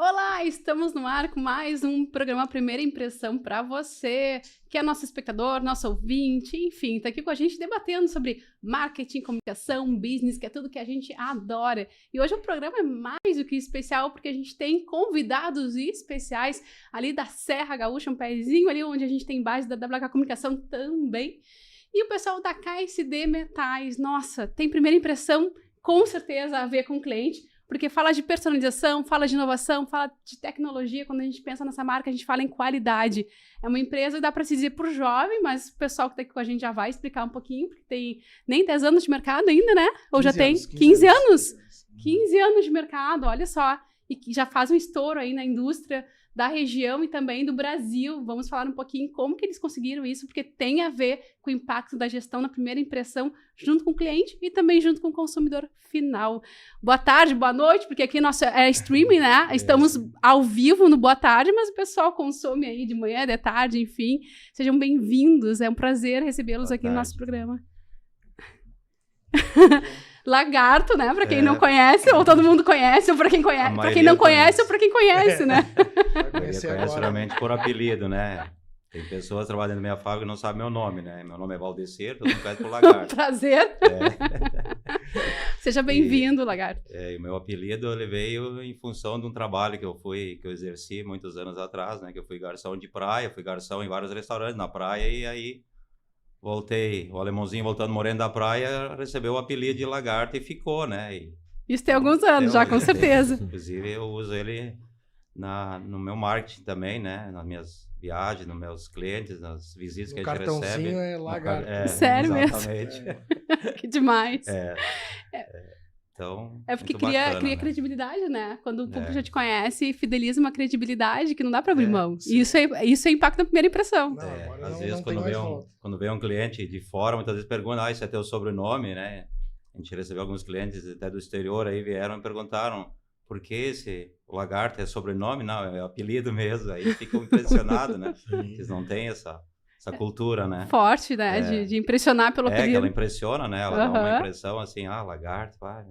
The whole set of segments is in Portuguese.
Olá, estamos no ar com mais um programa Primeira Impressão para você, que é nosso espectador, nosso ouvinte, enfim, tá aqui com a gente debatendo sobre marketing, comunicação, business, que é tudo que a gente adora. E hoje o programa é mais do que especial, porque a gente tem convidados especiais ali da Serra Gaúcha, um pezinho ali onde a gente tem base da WK Comunicação também. E o pessoal da KSD Metais, nossa, tem primeira impressão com certeza a ver com o cliente, porque fala de personalização, fala de inovação, fala de tecnologia. Quando a gente pensa nessa marca, a gente fala em qualidade. É uma empresa, dá para se dizer por jovem, mas o pessoal que está aqui com a gente já vai explicar um pouquinho, porque tem nem 10 anos de mercado ainda, né? Ou já tem 15 anos? 15 anos de mercado, olha só. E que já faz um estouro aí na indústria da região e também do Brasil. Vamos falar um pouquinho como que eles conseguiram isso, porque tem a ver com o impacto da gestão na primeira impressão, junto com o cliente e também junto com o consumidor final. Boa tarde, boa noite, porque aqui nosso é streaming, né? Estamos ao vivo no boa tarde, mas o pessoal consome aí de manhã, de tarde, enfim. Sejam bem-vindos, é um prazer recebê-los aqui no nosso programa. Lagarto, né? Pra quem não conhece, ou todo mundo conhece, ou pra quem conhece, pra quem não conhece, ou pra quem conhece, né? Conhece realmente por apelido, né? Tem pessoas trabalhando na minha fábrica que não sabem meu nome, né? Meu nome é Valdecir, todo mundo conhece por Lagarto. Prazer. Seja bem-vindo, Lagarto. E o meu apelido ele veio em função de um trabalho que eu exerci muitos anos atrás, né? Que eu fui garçom de praia, fui garçom em vários restaurantes na praia e aí voltei, o alemãozinho voltando moreno da praia, recebeu o apelido de Lagarto e ficou, né? Isso tem alguns anos já, com certeza. Inclusive, eu uso ele no meu marketing também, né? Nas minhas viagens, nos meus clientes, nas visitas que a gente recebe. O cartãozinho é Lagarto. Sério exatamente. mesmo? Que demais. Então, é porque cria credibilidade, né? Quando o público já te conhece, fideliza uma credibilidade que não dá para abrir mão. Isso é impacto na primeira impressão. Às vezes, quando vem um cliente de fora, muitas vezes pergunta, isso é teu sobrenome, né? A gente recebeu alguns clientes até do exterior, aí vieram e perguntaram por que o Lagarto é sobrenome? Não, é apelido mesmo. Aí ficam impressionados, né? Eles não têm essa cultura, né? Forte, né? De impressionar pelo apelido. Que ela impressiona, né? Ela dá uma impressão assim, Lagarto, a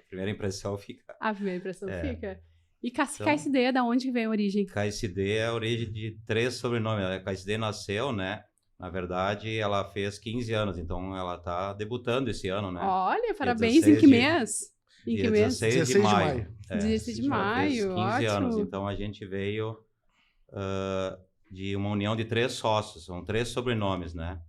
primeira impressão fica. A primeira impressão fica. E KSD, da onde vem a origem? KSD é a origem de 3 sobrenomes. A KSD nasceu, né? Na verdade, ela fez 15 anos, então ela tá debutando esse ano, né? Olha, parabéns, em que mês? Em que mês? 16 de maio. 16 de maio, 15 ótimo. anos, então a gente veio de uma união de 3 sócios, são 3 sobrenomes, né?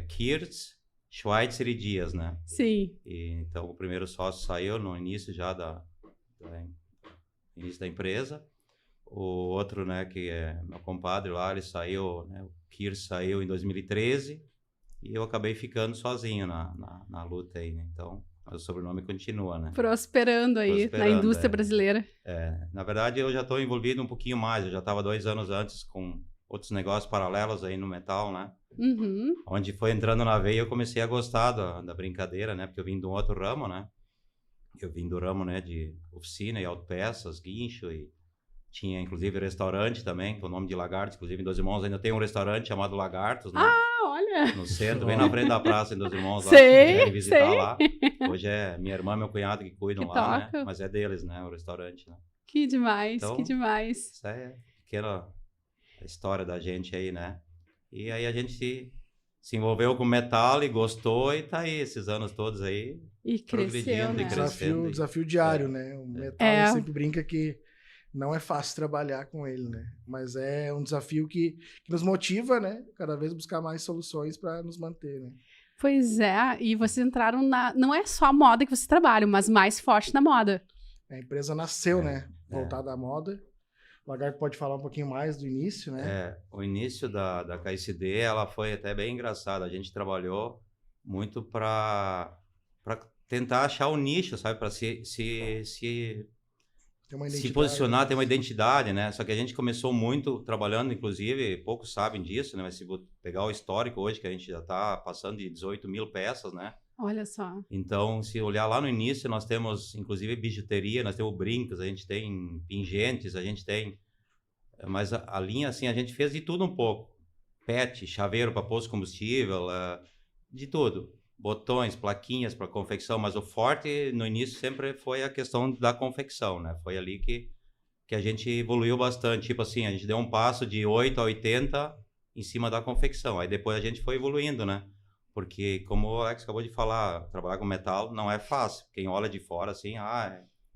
Kirtz, Schweitzer e Dias, né? Sim. Então o primeiro sócio saiu no início já início da empresa. O outro, né, que é meu compadre lá, ele saiu, né? O Kirtz saiu em 2013 e eu acabei ficando sozinho na luta aí, né? Então o sobrenome continua, né? Prosperando aí na indústria brasileira. Na verdade, eu já estou envolvido um pouquinho mais. Eu já estava 2 anos antes com outros negócios paralelos aí no metal, né? Uhum. Onde foi entrando na veia, eu comecei a gostar da brincadeira, né? Porque eu vim de um outro ramo, né? Eu vim do ramo, né, de oficina e autopeças, guincho e tinha inclusive restaurante também, com o nome de Lagarto. Inclusive em Dois Irmãos ainda tem um restaurante chamado Lagartos, né? Olha! No centro, bem na frente da praça em Dois Irmãos. Sei. Lá. Hoje é minha irmã e meu cunhado que cuidam lá, né? Mas é deles, né? O restaurante, né? Que demais, então, que demais. Essa é pequena história da gente aí, né? E aí a gente se envolveu com metal e gostou e tá aí esses anos todos aí. E cresceu, né? E crescendo. Desafio diário, né? O metal a gente sempre brinca que não é fácil trabalhar com ele, né? Mas é um desafio que nos motiva, né? Cada vez buscar mais soluções para nos manter, né? Pois é, e vocês entraram não é só a moda que vocês trabalham, mas mais forte na moda. A empresa nasceu, né? Voltada à moda. O Lagarto pode falar um pouquinho mais do início, né? O início da KSD, ela foi até bem engraçada. A gente trabalhou muito para tentar achar o nicho, sabe? Para se posicionar, ter uma identidade, né? Só que a gente começou muito trabalhando, inclusive, poucos sabem disso, né? Mas se pegar o histórico hoje, que a gente já está passando de 18 mil peças, né? Olha só. Então, se olhar lá no início, nós temos, inclusive, bijuteria, nós temos brincos, a gente tem pingentes, a gente tem... Mas a linha, assim, a gente fez de tudo um pouco. PET, chaveiro para posto de combustível, de tudo. Botões, plaquinhas para confecção, mas o forte no início sempre foi a questão da confecção, né? Foi ali que que a gente evoluiu bastante. Tipo assim, a gente deu um passo de 8 a 80 em cima da confecção. Aí depois a gente foi evoluindo, né? Porque, como o Alex acabou de falar, trabalhar com metal não é fácil. Quem olha de fora, assim,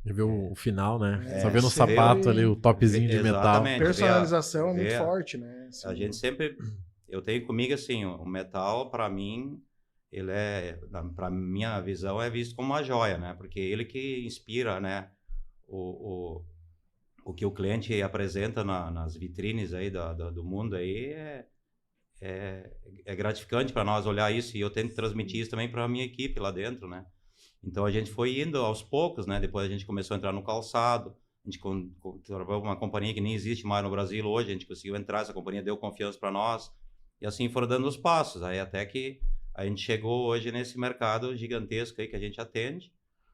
vê o final, né? Só vê no sapato ali, o topzinho de metal. Personalização é muito forte, né? Assim, a gente sempre... Eu tenho comigo, assim, o metal, para mim, ele para minha visão, é visto como uma joia, né? Porque ele que inspira, né? O que o cliente apresenta nas vitrines aí do mundo aí é gratificante para nós olhar isso, e eu tento transmitir isso também para a minha equipe lá dentro, né? Então a gente foi indo aos poucos, né? Depois a gente começou a entrar no calçado, a gente trabalhou com uma companhia que nem existe mais no Brasil hoje, a gente conseguiu entrar, essa companhia deu confiança para nós, e assim foram dando os passos, aí até que a gente chegou hoje nesse mercado gigantesco aí que a gente atende,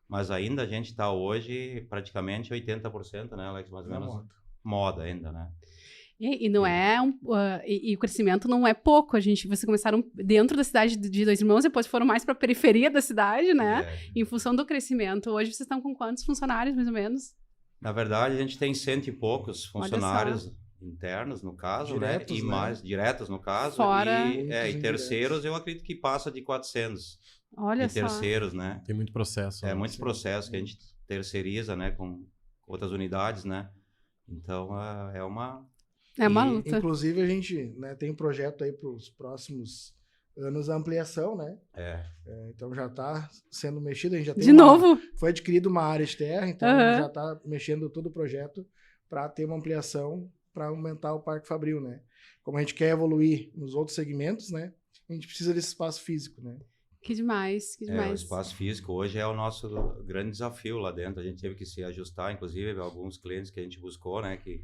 mas ainda a gente está hoje praticamente 80%, né, Alex, mais ou menos, moda ainda, né? E não é e o crescimento não é pouco. Vocês começaram dentro da cidade de Dois Irmãos, depois foram mais para a periferia da cidade, né? Em função do crescimento. Hoje vocês estão com quantos funcionários, mais ou menos? Na verdade, a gente tem 100 e poucos funcionários internos, no caso, diretos, né? E mais diretos, no caso. Fora... E terceiros, eu acredito que passa de 400. Olha só. Terceiros, né? Tem muito processo. Muitos processos que a gente terceiriza, né? Com outras unidades, né? Então, é uma luta. Inclusive, a gente, né, tem um projeto aí para os próximos anos, a ampliação, né? Então, já está sendo mexido. A gente já tem novo? Foi adquirido uma área de terra, então já está mexendo todo o projeto para ter uma ampliação para aumentar o Parque Fabril, né? Como a gente quer evoluir nos outros segmentos, né? A gente precisa desse espaço físico, né? Que demais, que demais. O espaço físico hoje é o nosso grande desafio lá dentro. A gente teve que se ajustar, inclusive, alguns clientes que a gente buscou, né? Que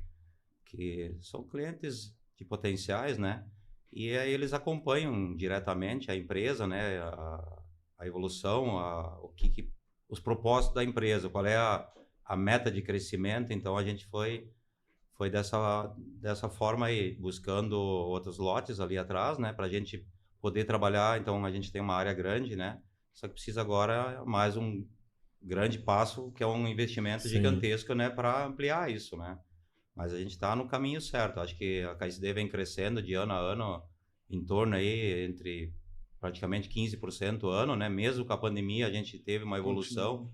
são clientes de potenciais, né? E aí eles acompanham diretamente a empresa, né? A evolução, os propósitos da empresa, qual é a meta de crescimento. Então a gente foi dessa forma aí, buscando outros lotes ali atrás, né? Para a gente poder trabalhar. Então a gente tem uma área grande, né? Só que precisa agora mais um grande passo, que é um investimento gigantesco, né? Para ampliar isso, né? Mas a gente está no caminho certo. Acho que a KSD vem crescendo de ano a ano, em torno aí entre praticamente 15% ano, né? Mesmo com a pandemia, a gente teve uma evolução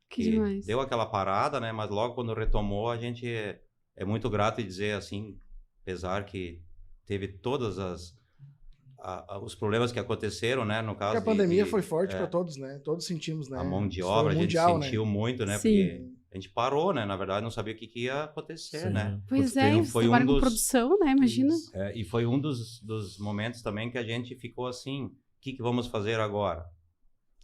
que deu aquela parada, né? Mas logo quando retomou, a gente é muito grato em dizer assim, apesar que teve todas os problemas que aconteceram, né? No caso, porque a pandemia foi forte para todos, né? Todos sentimos, né? A mão de obra, a gente sentiu muito, né? Porque a gente parou, né? Na verdade, não sabia o que ia acontecer, né? Pois vocês trabalham com produção, né? Imagina. E foi um dos momentos também que a gente ficou assim, o que vamos fazer agora?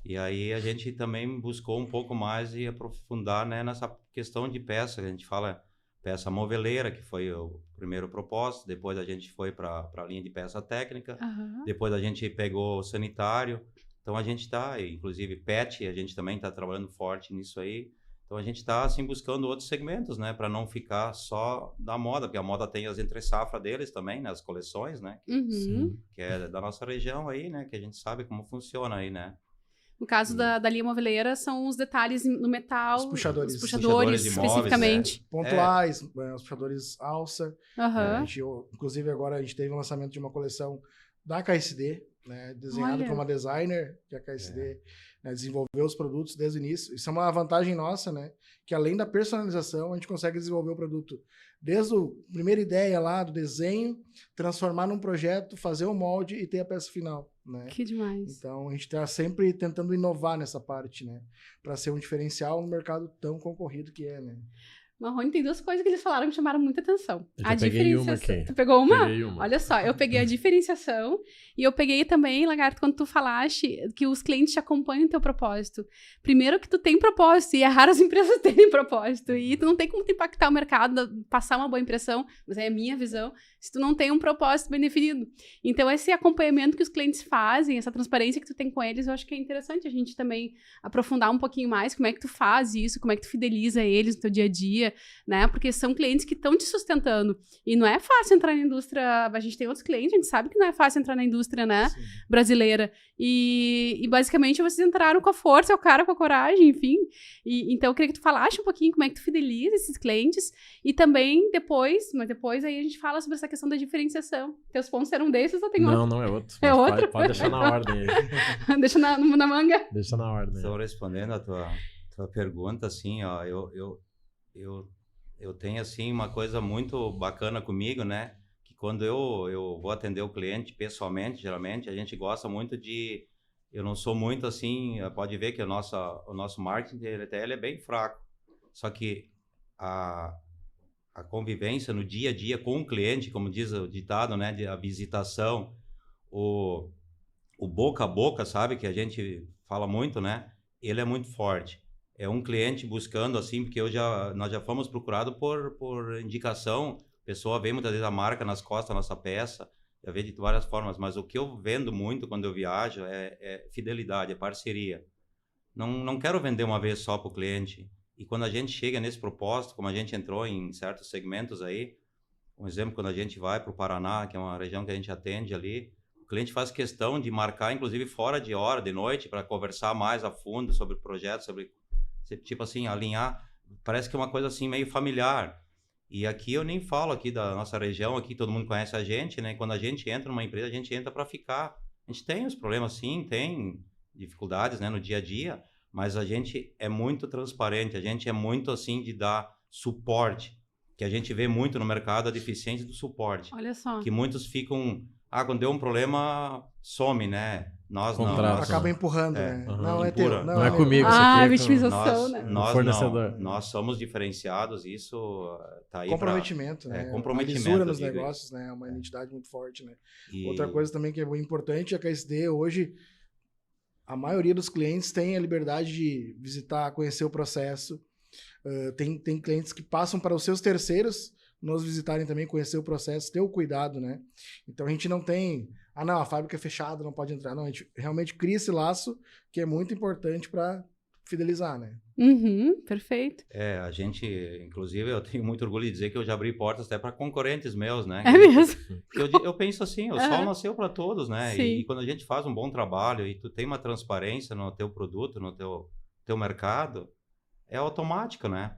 E aí a gente também buscou um pouco mais e aprofundar, né? Nessa questão de peça, a gente fala peça moveleira, que foi o primeiro propósito, depois a gente foi para a linha de peça técnica, depois a gente pegou o sanitário, então a gente está, inclusive PET, a gente também está trabalhando forte nisso aí. Então a gente está assim buscando outros segmentos, né, para não ficar só da moda, porque a moda tem as entre-safra deles também, né, as coleções, né, que é da nossa região aí, né, que a gente sabe como funciona aí, né. No caso da linha moveleira, são os detalhes no metal, os puxadores especificamente. Né? Pontuais, os puxadores alça. Inclusive agora a gente teve o lançamento de uma coleção da KSD, né, desenhada por uma designer, que a KSD né, desenvolveu os produtos desde o início. Isso é uma vantagem nossa, né? Que além da personalização, a gente consegue desenvolver o produto desde a primeira ideia lá, do desenho, transformar num projeto, fazer o molde e ter a peça final, né? Que demais. Então, a gente está sempre tentando inovar nessa parte, né? Para ser um diferencial no mercado tão concorrido que é, né? Marrone, tem duas coisas que eles falaram que me chamaram muita atenção. A diferenciação. Tu pegou uma? Olha só, eu peguei a diferenciação e eu peguei também, Lagarto, quando tu falaste que os clientes te acompanham o teu propósito. Primeiro que tu tem propósito, e é raro as empresas terem propósito, e tu não tem como te impactar o mercado, passar uma boa impressão, mas é a minha visão, se tu não tem um propósito bem definido. Então, esse acompanhamento que os clientes fazem, essa transparência que tu tem com eles, eu acho que é interessante a gente também aprofundar um pouquinho mais como é que tu faz isso, como é que tu fideliza eles no teu dia a dia, indústria, né? Porque são clientes que estão te sustentando. E não é fácil entrar na indústria, a gente tem outros clientes, a gente sabe que não é fácil entrar na indústria, né, brasileira. E basicamente vocês entraram com a força, o cara com a coragem, enfim. Então eu queria que tu falasse um pouquinho como é que tu fideliza esses clientes e também depois aí a gente fala sobre essa questão da diferenciação. Teus pontos eram desses ou tem outro? Não é outro. É outro? Pode deixar na ordem aí. Deixa na manga. Deixa na ordem. Estou respondendo a tua pergunta, assim, ó, eu tenho, assim, uma coisa muito bacana comigo, né? Que quando eu vou atender o cliente pessoalmente, geralmente, a gente gosta muito de... Eu não sou muito, assim, pode ver que o nosso marketing, ele é bem fraco. Só que a convivência no dia a dia com o cliente, como diz o ditado, né? A visitação, o boca a boca, sabe? Que a gente fala muito, né? Ele é muito forte. É um cliente buscando, assim, porque nós já fomos procurados por indicação. A pessoa vê muitas vezes a marca nas costas da nossa peça, já vê de várias formas, mas o que eu vendo muito quando eu viajo é fidelidade, é parceria. Não quero vender uma vez só para o cliente. E quando a gente chega nesse propósito, como a gente entrou em certos segmentos aí, um exemplo, quando a gente vai para o Paraná, que é uma região que a gente atende ali, o cliente faz questão de marcar, inclusive fora de hora, de noite, para conversar mais a fundo sobre o projeto, sobre, tipo assim, alinhar. Parece que é uma coisa assim meio familiar. E aqui eu nem falo aqui da nossa região, aqui todo mundo conhece a gente, né? Quando a gente entra numa empresa, a gente entra para ficar. A gente tem os problemas, sim, tem dificuldades, né, no dia a dia, mas a gente é muito transparente, a gente é muito assim de dar suporte, que a gente vê muito no mercado a deficiência do suporte. Olha só. Que muitos ficam, quando deu um problema, some, né? Nós não. Acaba empurrando, né? Não é teu. Não é comigo, isso aqui é vitimização, né? Nós somos diferenciados, isso tá aí. Comprometimento, né? Comprometimento. A lisura nos negócios, né? É uma identidade muito forte, né? Outra coisa também que é muito importante é que a SD hoje, a maioria dos clientes tem a liberdade de visitar, conhecer o processo. Tem clientes que passam para os seus terceiros nos visitarem também, conhecer o processo, ter o cuidado, né? Então a gente não tem... não, a fábrica é fechada, não pode entrar. Não, a gente realmente cria esse laço que é muito importante para fidelizar, né? Perfeito. A gente, inclusive, eu tenho muito orgulho de dizer que eu já abri portas até para concorrentes meus, né? É mesmo? Eu penso assim, o sol nasceu para todos, né? E quando a gente faz um bom trabalho e tu tem uma transparência no teu produto, no teu mercado, é automático, né?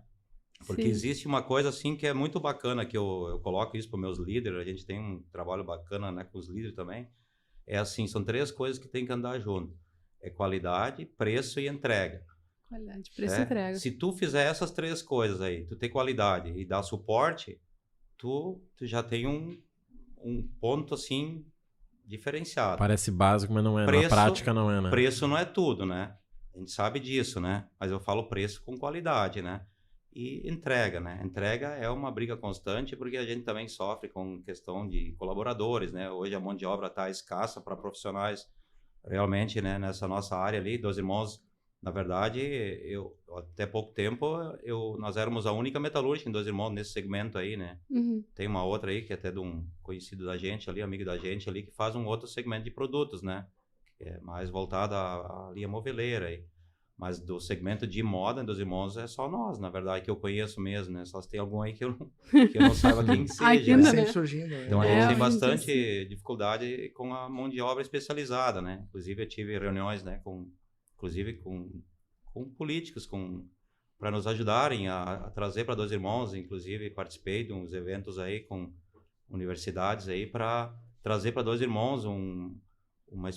Porque existe uma coisa assim que é muito bacana, que eu coloco isso para os meus líderes, a gente tem um trabalho bacana, né, com os líderes também. É assim, são 3 coisas que tem que andar junto. É qualidade, preço e entrega. Qualidade, preço e entrega. Se tu fizer essas 3 coisas aí, tu ter qualidade e dar suporte, tu já tem um ponto assim diferenciado. Parece básico, mas não é. Na prática não é, né? Preço não é tudo, né? A gente sabe disso, né? Mas eu falo preço com qualidade, né? E entrega, né? Entrega é uma briga constante porque a gente também sofre com questão de colaboradores, né? Hoje a mão de obra está escassa para profissionais realmente, né? Nessa nossa área ali, Dois Irmãos, na verdade, até pouco tempo, nós éramos a única metalúrgica em Dois Irmãos nesse segmento aí, né? Tem uma outra aí que é até de um conhecido da gente ali, amigo da gente ali, que faz um outro segmento de produtos, né? Que é mais voltado à linha moveleira aí. Mas do segmento de moda, em Dois Irmãos, é só nós, na verdade, que eu conheço mesmo, né? Só se tem algum aí que eu não saiba quem seja. Né? Sempre surgindo, né? Então a gente tem bastante dificuldade com a mão de obra especializada, né? Inclusive eu tive reuniões, né, inclusive com políticos, para nos ajudarem a trazer para Dois Irmãos. Inclusive participei de uns eventos aí com universidades aí para trazer para Dois Irmãos uma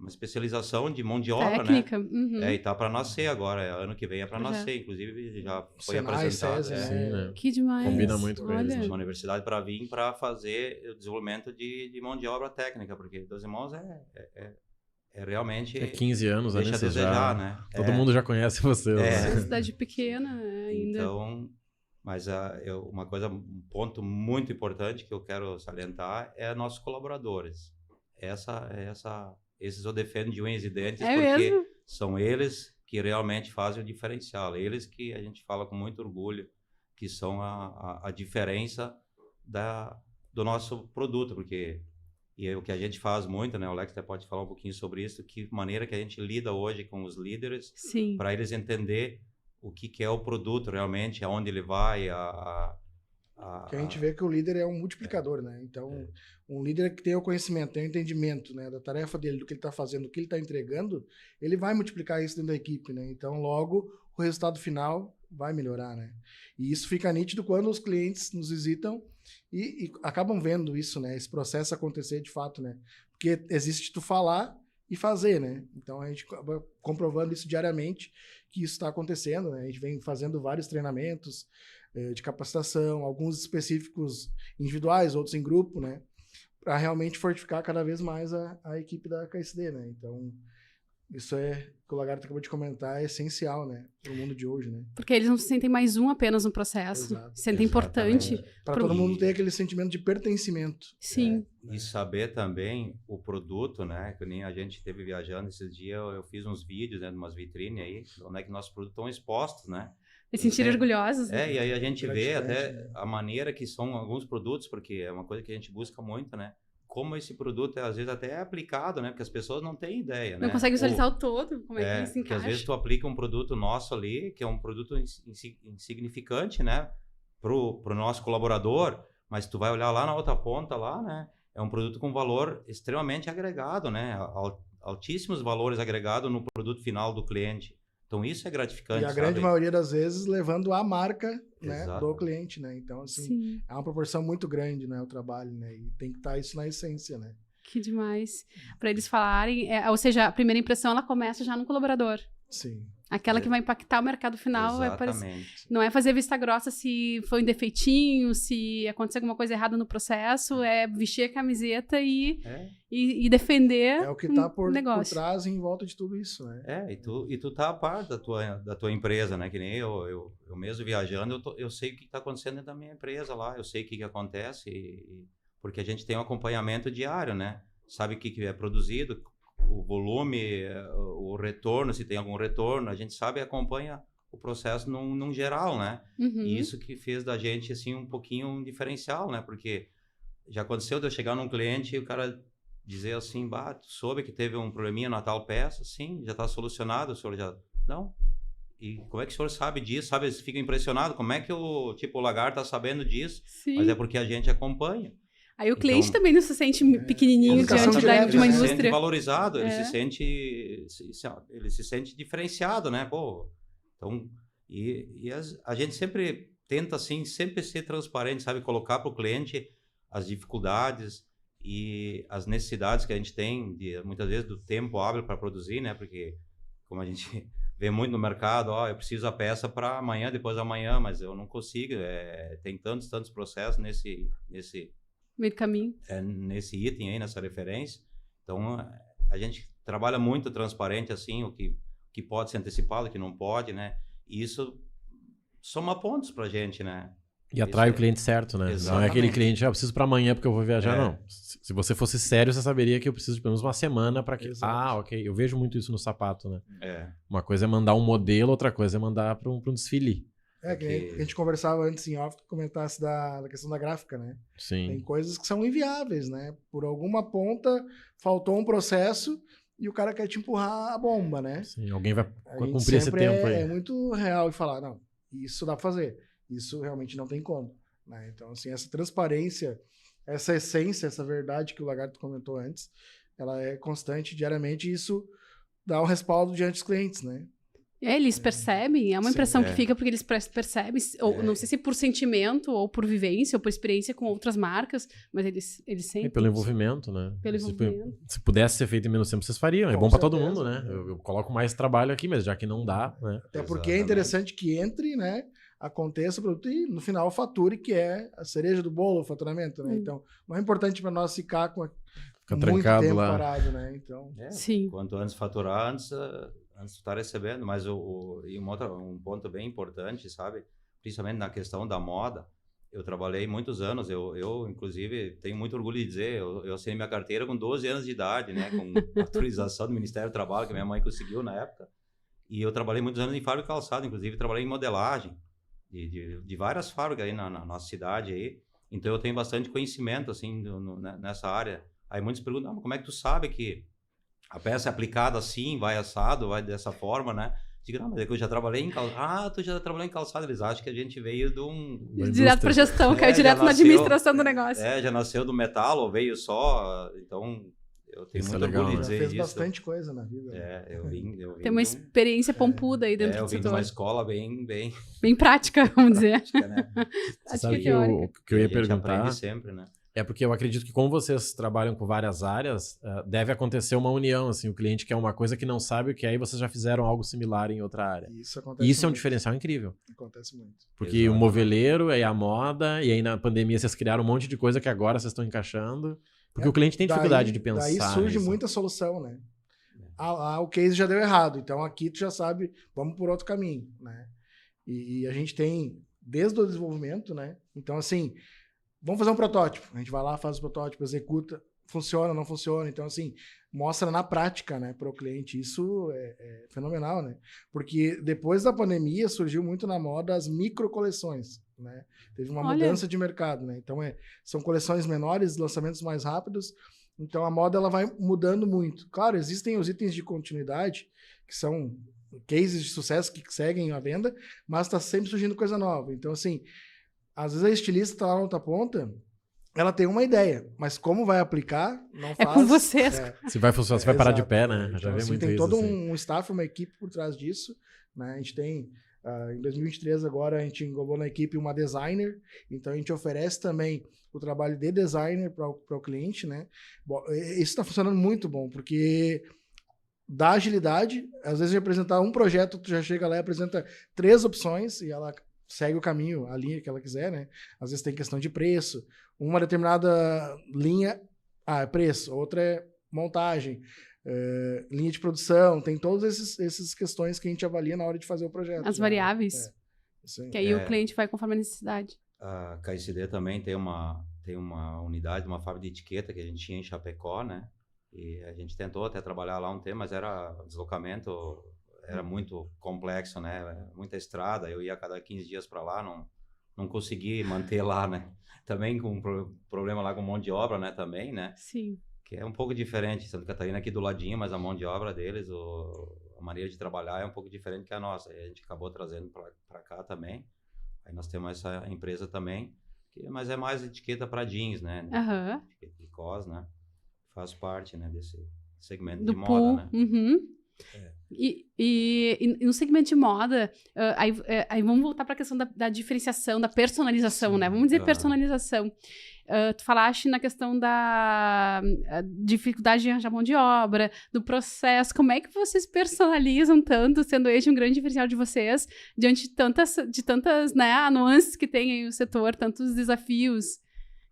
especialização de mão de obra, técnica, né? E tá para nascer agora, ano que vem é para nascer, inclusive já foi apresentado. Sim, né? Que demais. Combina muito com eles. Uma universidade para vir para fazer o desenvolvimento de mão de obra técnica, porque Dois Irmãos é realmente... É 15 anos, deixa a desejar, né? Todo mundo já conhece você. Uma cidade pequena ainda. Então, mas uma coisa, um ponto muito importante que eu quero salientar é nossos colaboradores. Esses eu defendo de unhas e dentes, porque mesmo? são eles que realmente fazem o diferencial. Eles que a gente fala com muito orgulho, que são a diferença do nosso produto, porque o que a gente faz muito, né? O Alex até pode falar um pouquinho sobre isso, que maneira que a gente lida hoje com os líderes, para eles entender o que é o produto realmente, aonde ele vai, que a gente vê que o líder é um multiplicador, né? Então, um líder que tem o conhecimento, tem o entendimento, né, da tarefa dele, do que ele está fazendo, do que ele está entregando, ele vai multiplicar isso dentro da equipe, né? Então, logo, o resultado final vai melhorar, né? E isso fica nítido quando os clientes nos visitam e acabam vendo isso, né? Esse processo acontecer de fato, né? Porque existe tu falar e fazer, né? Então, a gente acaba comprovando isso diariamente, que isso está acontecendo, né? A gente vem fazendo vários treinamentos de capacitação, alguns específicos individuais, outros em grupo, né? Para realmente fortificar cada vez mais a equipe da KSD, né? Então, isso que o Lagarto acabou de comentar, é essencial, né? Para o mundo de hoje, né? Porque eles não se sentem mais um apenas no processo. Exato. Se sentem importante. Para todo mundo ter aquele sentimento de pertencimento. Sim. E saber também o produto, né? Que nem a gente esteve viajando esses dias, eu fiz uns vídeos, né? Umas vitrines aí, onde é que nossos produtos estão expostos, né? E se sentir orgulhosos. E aí a gente vê até a maneira que são alguns produtos, porque é uma coisa que a gente busca muito, né? Como esse produto, às vezes, até é aplicado, né? Porque as pessoas não têm ideia, né? Não conseguem visualizar o todo, como é que ele se encaixa. encaixa. Às vezes tu aplica um produto nosso ali, que é um produto insignificante, né? Pro nosso colaborador, mas tu vai olhar lá na outra ponta, lá, né? É um produto com valor extremamente agregado, né? Altíssimos valores agregados no produto final do cliente. Então, isso é gratificante, E a grande maioria das vezes levando a marca, né, do cliente, né? Então, assim, Sim. é uma proporção muito grande, né, o trabalho, né? E tem que estar isso na essência, né? Que demais. Para eles falarem, ou seja, a primeira impressão, ela começa já no colaborador. Sim. Aquela que vai impactar o mercado final. Exatamente. Não é fazer vista grossa se foi um defeitinho, se aconteceu alguma coisa errada no processo, é vestir a camiseta e defender é o que tá por trás e em volta de tudo isso, né? E tu tá a par da tua empresa, né? Que nem eu mesmo viajando, eu sei o que está acontecendo dentro da minha empresa lá, eu sei o que acontece, porque a gente tem um acompanhamento diário, né? Sabe o que é produzido, o volume, o retorno, se tem algum retorno, a gente sabe e acompanha o processo num geral, né? Uhum. E isso que fez da gente, assim, um pouquinho um diferencial, né? Porque já aconteceu de eu chegar num cliente e o cara dizer assim, tu soube que teve um probleminha na tal peça? Sim, já está solucionado, o senhor já... Não. E como é que o senhor sabe disso? Sabe, você fica impressionado, como é que o Lagarto está sabendo disso? Sim. Mas é porque a gente acompanha. Aí o cliente também não se sente pequenininho diante de uma indústria. Ele se sente valorizado, ele se sente diferenciado, né? Pô, então, a gente sempre tenta, assim, sempre ser transparente, sabe? Colocar para o cliente as dificuldades e as necessidades que a gente tem, muitas vezes, do tempo hábil para produzir, né? Porque, como a gente vê muito no mercado, eu preciso a peça para amanhã, depois da manhã, mas eu não consigo, tem tantos processos nesse meio do caminho. Nesse item aí, nessa referência. Então, a gente trabalha muito transparente, assim, o que pode ser antecipado, o que não pode, né? E isso soma pontos pra gente, né? E atrai o cliente certo, né? Exatamente. Não é aquele cliente, eu preciso para amanhã porque eu vou viajar, não. Se você fosse sério, você saberia que eu preciso de pelo menos uma semana para que... Exato. Ok. Eu vejo muito isso no sapato, né? Uma coisa é mandar um modelo, outra coisa é mandar para um desfile. Que a gente conversava antes em off, que comentasse da questão da gráfica, né? Sim. Tem coisas que são inviáveis, né? Por alguma ponta, faltou um processo e o cara quer te empurrar a bomba, né? Sim, alguém vai cumprir esse tempo aí. É muito real e falar, não, isso dá pra fazer. Isso realmente não tem como, né? Então, assim, essa transparência, essa essência, essa verdade que o Lagarto comentou antes, ela é constante diariamente e isso dá um respaldo diante dos clientes, né? Eles percebem, é uma impressão que fica porque eles percebem, ou não sei se por sentimento, ou por vivência, ou por experiência com outras marcas, mas eles sentem. Pelo envolvimento, né? Pelo envolvimento. Se pudesse ser feito em menos tempo, vocês fariam. É bom pra todo mundo, né? Eu coloco mais trabalho aqui, mas já que não dá, né? Até porque é interessante que entre, né? Aconteça o produto e no final fature, que é a cereja do bolo, o faturamento, né? Então, não é importante para nós ficar com muito tempo lá. Parado, né? Então, sim. Quanto antes faturar, antes de estar recebendo, mas um ponto bem importante, sabe? Principalmente na questão da moda, eu trabalhei muitos anos, eu inclusive tenho muito orgulho de dizer, eu assinei minha carteira com 12 anos de idade, né? Com autorização do Ministério do Trabalho, que minha mãe conseguiu na época, e eu trabalhei muitos anos em fábrica de calçado, inclusive trabalhei em modelagem, de várias fábricas aí na nossa cidade aí, então eu tenho bastante conhecimento, assim, nessa área. Aí muitos perguntam, como é que tu sabe que a peça é aplicada assim, vai assado, vai dessa forma, né? Digo, não, mas é que eu já trabalhei em calçado. Ah, tu já trabalhou em calçado. Eles acham que a gente veio de um... Direto para gestão, caiu direto na administração do negócio. Já nasceu do metal ou veio só. Então, eu tenho muito orgulho de dizer isso. Fez bastante coisa na vida. Eu vim tem uma experiência pompuda aí dentro do setor. Eu vim de uma escola bem prática, vamos dizer. Prática, né? Você sabe que eu ia perguntar... aprende sempre, né? É porque eu acredito que como vocês trabalham com várias áreas, deve acontecer uma união, assim, o cliente quer uma coisa que não sabe o que é e vocês já fizeram algo similar em outra área. Isso acontece Isso é um diferencial incrível. Acontece muito. Porque Exato. O moveleiro é a moda, e aí na pandemia vocês criaram um monte de coisa que agora vocês estão encaixando. Porque o cliente tem dificuldade de pensar. Daí surge muita solução, né? O case já deu errado, então aqui tu já sabe, vamos por outro caminho, né? E a gente tem, desde o desenvolvimento, né? Então, assim... Vamos fazer um protótipo. A gente vai lá, faz o protótipo, executa, funciona, não funciona. Então, assim, mostra na prática, né, para o cliente. Isso é fenomenal, né? Porque depois da pandemia surgiu muito na moda as micro coleções, né? Teve uma mudança de mercado, né? Então, são coleções menores, lançamentos mais rápidos. Então, a moda ela vai mudando muito. Claro, existem os itens de continuidade, que são cases de sucesso que seguem a venda, mas está sempre surgindo coisa nova. Então, assim... Às vezes a estilista está lá na outra ponta, ela tem uma ideia, mas como vai aplicar, não faz. É com vocês. Se vai funcionar, você vai parar de pé, né? Então, já vi assim, muito tem isso. Todo assim. um staff, uma equipe por trás disso. Né? A gente tem, em 2023 agora, a gente englobou na equipe uma designer, então a gente oferece também o trabalho de designer para o cliente. Né? Bom, isso está funcionando muito bom, porque... dá agilidade, às vezes de apresentar um projeto, tu já chega lá e apresenta 3 opções e ela segue o caminho, a linha que ela quiser, né? Às vezes tem questão de preço, uma determinada linha, é preço, outra é montagem, linha de produção, tem todas essas questões que a gente avalia na hora de fazer o projeto. As variáveis. Que aí o cliente vai conforme a necessidade. A KCD também tem uma unidade, uma fábrica de etiqueta que a gente tinha em Chapecó, né? E a gente tentou até trabalhar lá um tempo, mas era deslocamento, era muito complexo, né? Muita estrada, eu ia a cada 15 dias para lá, não consegui manter lá, né? Também com problema lá com mão de obra, né? Também, né? Sim. Que é um pouco diferente, Santa Catarina aqui do ladinho, mas a mão de obra deles, a maneira de trabalhar é um pouco diferente que a nossa. E a gente acabou trazendo para cá também. Aí nós temos essa empresa também, mas é mais etiqueta para jeans, né? Uhum. Etiqueta de cos, né? Faz parte, né, desse segmento do de pool. moda, né? Uhum. E no segmento de moda, aí vamos voltar para a questão da diferenciação, da personalização, Sim. né? Vamos dizer personalização. Tu falaste na questão da dificuldade de arranjar mão de obra, do processo. Como é que vocês personalizam tanto, sendo este um grande diferencial de vocês, diante de tantas né, nuances que tem aí o setor, tantos desafios?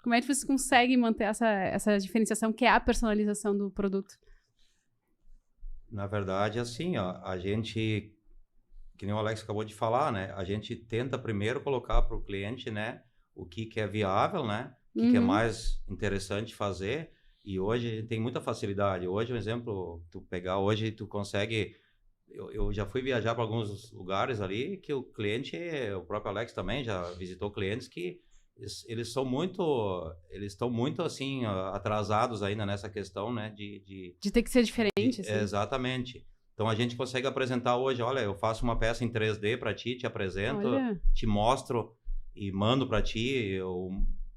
Como é que vocês conseguem manter essa diferenciação, que é a personalização do produto? Na verdade, assim, ó, a gente, que nem o Alex acabou de falar, né? A gente tenta primeiro colocar para o cliente, né? O que é viável, né? O que é mais interessante fazer. E hoje tem muita facilidade. Hoje, um exemplo, tu pegar hoje, tu consegue... Eu já fui viajar para alguns lugares ali que o cliente, o próprio Alex também já visitou clientes que eles estão muito assim atrasados ainda nessa questão, né, de ter que ser diferente, assim. Exatamente. Então a gente consegue apresentar hoje, olha, eu faço uma peça em 3D para ti, te apresento, te mostro e mando para ti,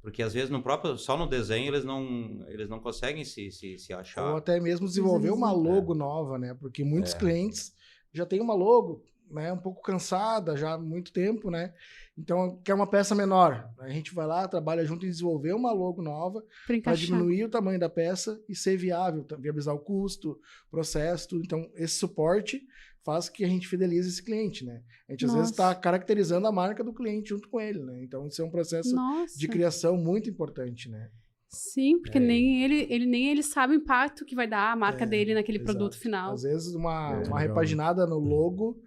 porque às vezes só no desenho eles não conseguem se achar. Ou até mesmo desenvolver uma logo nova, né? Porque muitos clientes já têm uma logo, né, um pouco cansada já há muito tempo, né? Então, quer uma peça menor. A gente vai lá, trabalha junto em desenvolver uma logo nova para diminuir o tamanho da peça e ser viável, viabilizar o custo, processo, tudo. Então, esse suporte faz que a gente fidelize esse cliente, né? A gente, às vezes, está caracterizando a marca do cliente junto com ele, né? Então, isso é um processo de criação muito importante, né? Sim, porque nem ele sabe o impacto que vai dar a marca dele naquele produto final. Às vezes, uma repaginada no logo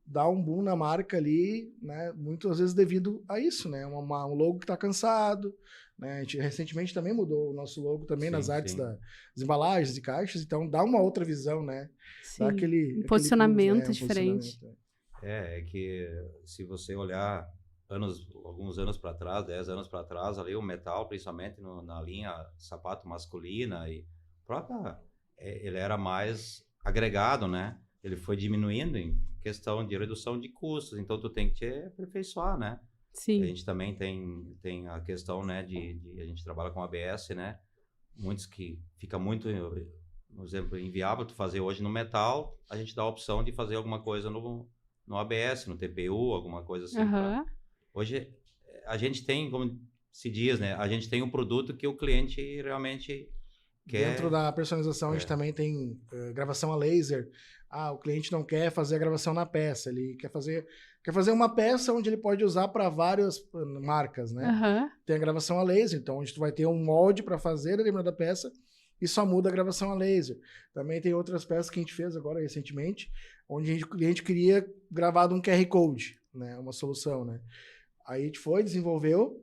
dá um boom na marca ali, né? Muitas vezes devido a isso, né? Um logo que está cansado, né? A gente recentemente também mudou o nosso logo também nas artes das embalagens e caixas, então dá uma outra visão, né? Sim, um posicionamento diferente. É que se você olhar alguns anos para trás, 10 anos para trás, ali o metal, principalmente na linha sapato masculina, e própria, ele era mais agregado, né? ele foi diminuindo em questão de redução de custos, então tu tem que te aperfeiçoar, né? Sim. A gente também tem a questão, né, a gente trabalha com ABS, né? Muitos que fica muito, por exemplo, inviável tu fazer hoje no metal, a gente dá a opção de fazer alguma coisa no ABS, no TPU, alguma coisa assim. Hoje a gente tem, como se diz, né? A gente tem um produto que o cliente realmente quer. Dentro da personalização a gente também tem gravação a laser. O cliente não quer fazer a gravação na peça, ele quer fazer uma peça onde ele pode usar para várias marcas, né? Tem a gravação a laser, então onde tu vai ter um molde para fazer a determinada peça e só muda a gravação a laser. Também tem outras peças que a gente fez agora recentemente, onde o cliente queria gravado um QR Code, né? Uma solução, né? Aí a gente desenvolveu,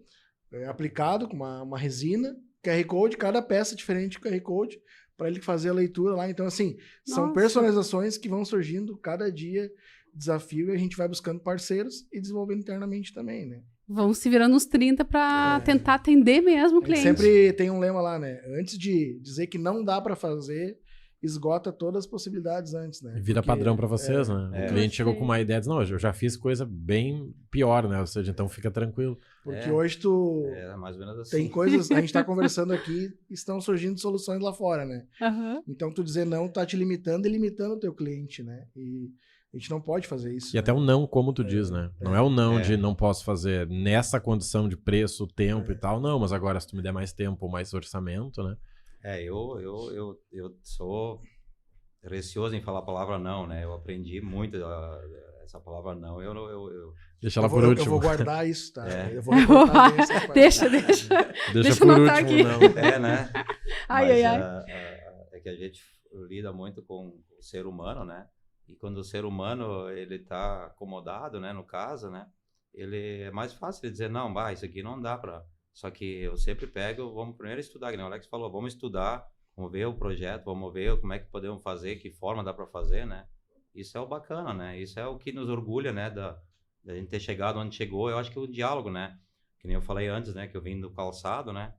aplicado com uma resina, QR Code, cada peça diferente de QR Code, para ele fazer a leitura lá. Então, assim, são personalizações que vão surgindo cada dia, desafio, e a gente vai buscando parceiros e desenvolvendo internamente também, né? Vão se virando uns 30 para tentar atender mesmo o cliente. Sempre tem um lema lá, né? Antes de dizer que não dá para fazer, esgota todas as possibilidades antes, né? Vira padrão para vocês, né? O cliente chegou com uma ideia e diz, não, eu já fiz coisa bem pior, né? Ou seja, então fica tranquilo. Porque hoje tu... mais ou menos assim. Tem coisas, a gente tá conversando aqui, estão surgindo soluções lá fora, né? Então tu dizer não tá te limitando e limitando o teu cliente, né? E a gente não pode fazer isso. E até o não, como tu diz, né? Não é o não de não posso fazer nessa condição de preço, tempo e tal. Não, mas agora se tu me der mais tempo ou mais orçamento, né? Eu sou receoso em falar a palavra não, né? Eu aprendi muito essa palavra não. Deixa ela por último. Eu vou guardar isso, tá? Eu vou deixa por último, aqui. não. Né? É que a gente lida muito com o ser humano, né? E quando o ser humano, ele tá acomodado, né? No caso, né? Ele é mais fácil de dizer, não, isso aqui não dá para... Só que eu sempre pego, vamos primeiro estudar, como o Alex falou, vamos estudar, vamos ver o projeto, vamos ver como é que podemos fazer, que forma dá para fazer, né? Isso é o bacana, né? Isso é o que nos orgulha, né? Da gente ter chegado onde chegou. Eu acho que o diálogo, né? Que nem eu falei antes, né? Que eu vim do calçado, né?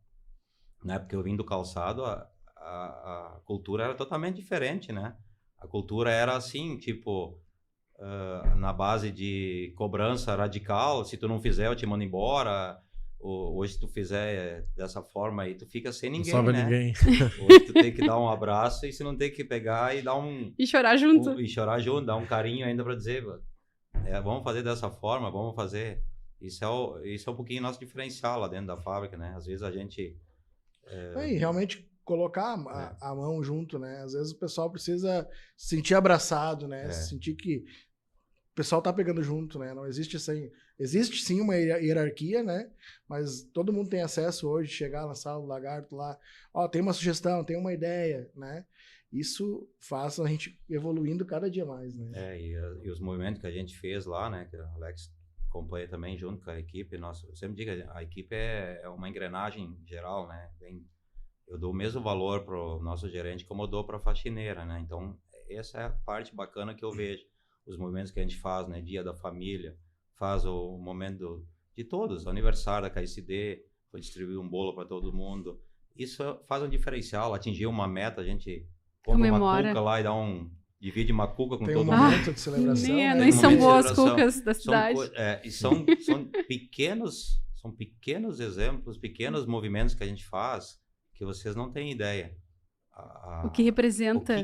Na época que eu vim do calçado, a cultura era totalmente diferente, né? A cultura era assim, tipo... na base de cobrança radical, se tu não fizer, eu te mando embora... Hoje, se tu fizer dessa forma aí, tu fica sem ninguém, não né? Ninguém. Hoje tu tem que dar um abraço e se não tem que pegar e dar um... E chorar junto. E chorar junto, dar um carinho ainda pra dizer, vamos fazer dessa forma, vamos fazer... Isso é um pouquinho nosso diferencial lá dentro da fábrica, né? Às vezes a gente... E realmente colocar a mão junto, né? Às vezes o pessoal precisa se sentir abraçado, né? Sentir que o pessoal tá pegando junto, né? Não existe assim... Existe sim uma hierarquia, né? Mas todo mundo tem acesso hoje, chegar na sala do lagarto lá, tem uma sugestão, tem uma ideia, né? Isso faz a gente evoluindo cada dia mais, né? E os movimentos que a gente fez lá, né? Que o Alex acompanha também junto com a equipe. Nossa, eu sempre digo, a equipe é uma engrenagem geral, né? Eu dou o mesmo valor pro nosso gerente como eu dou para a faxineira, né? Então, essa é a parte bacana que eu vejo. Os movimentos que a gente faz, né? Dia da família, faz o momento de todos, aniversário da KSD, foi distribuir um bolo para todo mundo. Isso faz um diferencial, atingir uma meta, a gente compra uma cuca lá e divide uma cuca com todo mundo. Tem um momento de celebração. Nem são boas cucas da cidade. E são pequenos exemplos, pequenos movimentos que a gente faz que vocês não têm ideia. O que representa,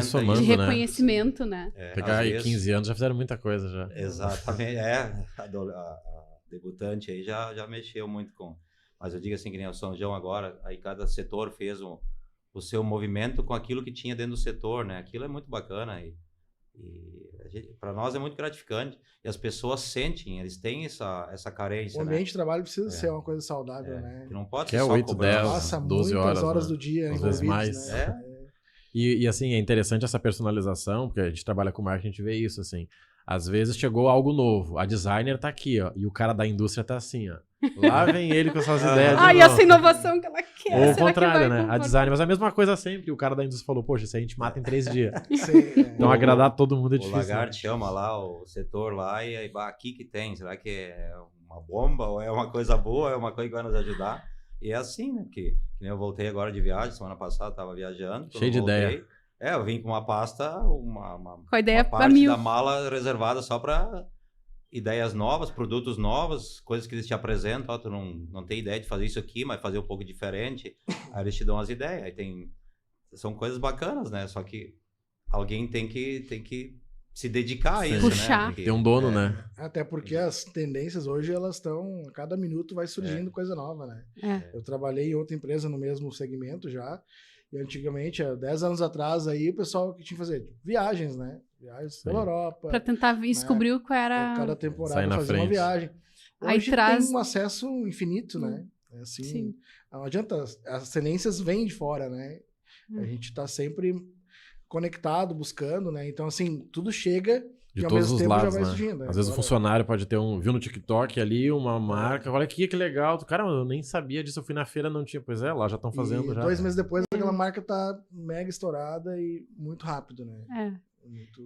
somando, de reconhecimento, né? Pegar aí 15 anos, já fizeram muita coisa já. Exatamente, a debutante aí já mexeu muito com... Mas eu digo assim, que nem o São João agora, aí cada setor fez o seu movimento com aquilo que tinha dentro do setor, né? Aquilo é muito bacana e para nós é muito gratificante. E as pessoas sentem, eles têm essa carência, o ambiente de trabalho precisa ser uma coisa saudável, né? Que não pode ser só 8, 10, 12 horas do dia, às vezes mais. Né? E assim, é interessante essa personalização, porque a gente trabalha com marketing, a gente vê isso, assim. Às vezes chegou algo novo, a designer tá aqui, ó, e o cara da indústria tá assim, ó. Lá vem ele com suas ideias. E essa inovação que ela quer. Ou o contrário, né? A designer, mas a mesma coisa sempre. O cara da indústria falou, poxa, isso aí a gente mata em 3 dias. Então agradar todo mundo é difícil. O lagarto chama lá o setor lá e aí, aqui que tem, será que é uma bomba ou é uma coisa boa, é uma coisa que vai nos ajudar? E é assim, né? Que nem eu voltei agora de viagem, semana passada tava viajando. Cheio de ideia. Eu vim com uma pasta, uma com a ideia parte da mala reservada só para ideias novas, produtos novos, coisas que eles te apresentam. Ó, tu não tem ideia de fazer isso aqui, mas fazer um pouco diferente. Aí eles te dão as ideias. Aí são coisas bacanas, né? Só que alguém tem que se dedicar a isso, puxar. né? Porque, tem um dono, né? Até porque as tendências hoje, elas estão... A cada minuto vai surgindo coisa nova, né? Eu trabalhei em outra empresa no mesmo segmento já. E antigamente, há 10 anos atrás, aí o pessoal que tinha que fazer viagens, né? Viagens pela Europa. Para tentar descobrir qual era... Cada temporada fazer uma viagem. Hoje aí tem um acesso infinito, né? Assim, não adianta, as tendências vêm de fora, né? A gente tá sempre conectado, buscando, né? Então, assim, tudo chega de e ao todos mesmo os tempo lados, já vai né? surgindo. Às vezes o funcionário pode ter viu no TikTok ali uma marca, olha aqui que legal. Cara, eu nem sabia disso, eu fui na feira, não tinha. Pois é, lá já estão fazendo. E já. 2 meses depois, aquela marca tá mega estourada e muito rápido, né? Muito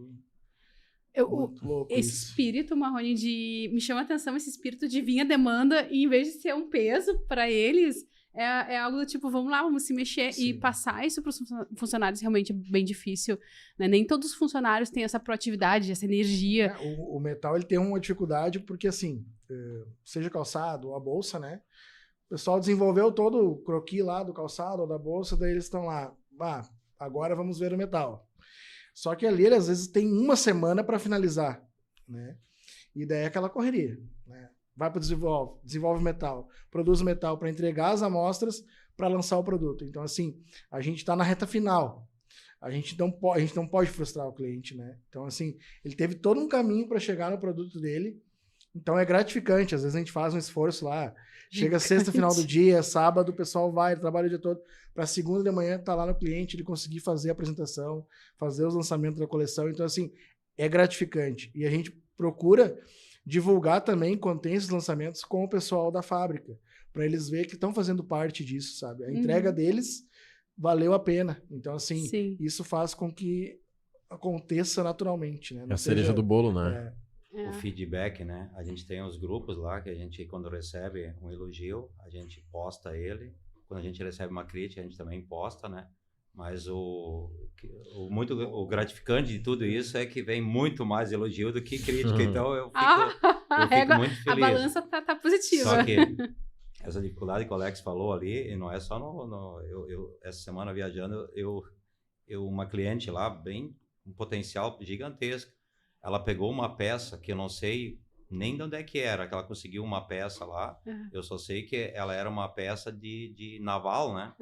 louco esse isso. espírito, Marrone, me chama a atenção esse espírito de vir a demanda e em vez de ser um peso para eles, é algo do tipo, vamos lá, vamos se mexer. Sim. E passar isso para os funcionários realmente é bem difícil, né? Nem todos os funcionários têm essa proatividade, essa energia. O metal, ele tem uma dificuldade porque, assim, seja calçado ou a bolsa, né? O pessoal desenvolveu todo o croquis lá do calçado ou da bolsa, daí eles estão lá, agora vamos ver o metal. Só que ali, às vezes, tem uma semana para finalizar, né? E daí é aquela correria, né? Vai para o desenvolve metal, produz metal para entregar as amostras para lançar o produto. Então, assim, a gente está na reta final. A gente não pode frustrar o cliente, né? Então, assim, ele teve todo um caminho para chegar no produto dele. Então, é gratificante. Às vezes a gente faz um esforço lá. Chega sexta, final do dia, sábado, o pessoal vai, trabalha o dia todo. Para segunda de manhã, tá lá no cliente, ele conseguir fazer a apresentação, fazer os lançamentos da coleção. Então, assim, é gratificante. E a gente procura divulgar também, quando tem esses lançamentos, com o pessoal da fábrica, para eles verem que estão fazendo parte disso, sabe? A entrega deles valeu a pena. Então, assim, isso faz com que aconteça naturalmente, né? Não a cereja do bolo, né? O feedback, né? A gente tem os grupos lá que a gente, quando recebe um elogio, a gente posta ele. Quando a gente recebe uma crítica, a gente também posta, né? Mas o gratificante de tudo isso é que vem muito mais elogio do que crítica. Então eu fico muito feliz. A balança tá positiva. Só que essa dificuldade que o Alex falou ali, e não é só essa semana viajando, uma cliente lá, bem um potencial gigantesco, ela pegou uma peça que eu não sei nem de onde é que era, que ela conseguiu uma peça lá. Eu só sei que ela era uma peça de naval, né?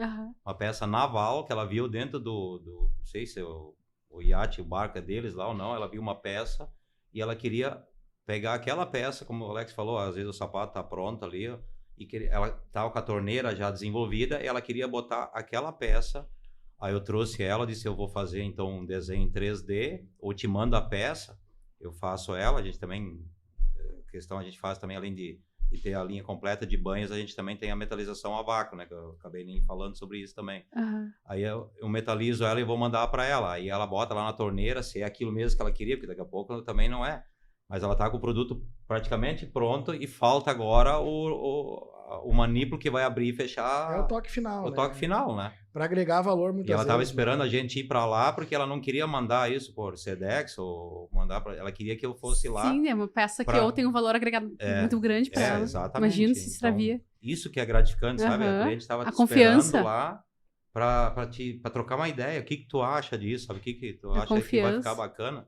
Uma peça naval que ela viu dentro não sei se o iate, o barco é deles lá ou não. Ela viu uma peça e ela queria pegar aquela peça, como o Alex falou, às vezes o sapato tá pronto ali, e ela tava com a torneira já desenvolvida e ela queria botar aquela peça. Aí eu trouxe ela, disse, eu vou fazer então um desenho em 3D, ou te mando a peça, eu faço ela, a gente também... a gente faz também, além de ter a linha completa de banhos, a gente também tem a metalização a vácuo, né? Que eu acabei nem falando sobre isso também. Aí eu metalizo ela e vou mandar para ela. Aí ela bota lá na torneira, se é aquilo mesmo que ela queria, porque daqui a pouco também não é. Mas ela tá com o produto praticamente pronto e falta agora o manípulo que vai abrir e fechar. É o toque final, O toque final, né? Para agregar valor muitas vezes. E ela estava esperando a gente ir para lá porque ela não queria mandar isso por Sedex ou mandar para... Ela queria que eu fosse lá. Sim, é uma peça que ou tem um valor agregado muito grande para ela. Exatamente. Imagina se extravia. Então, isso que é gratificante, sabe? A cliente estava te esperando lá para trocar uma ideia. O que tu acha disso? Sabe? O que tu acha que vai ficar bacana?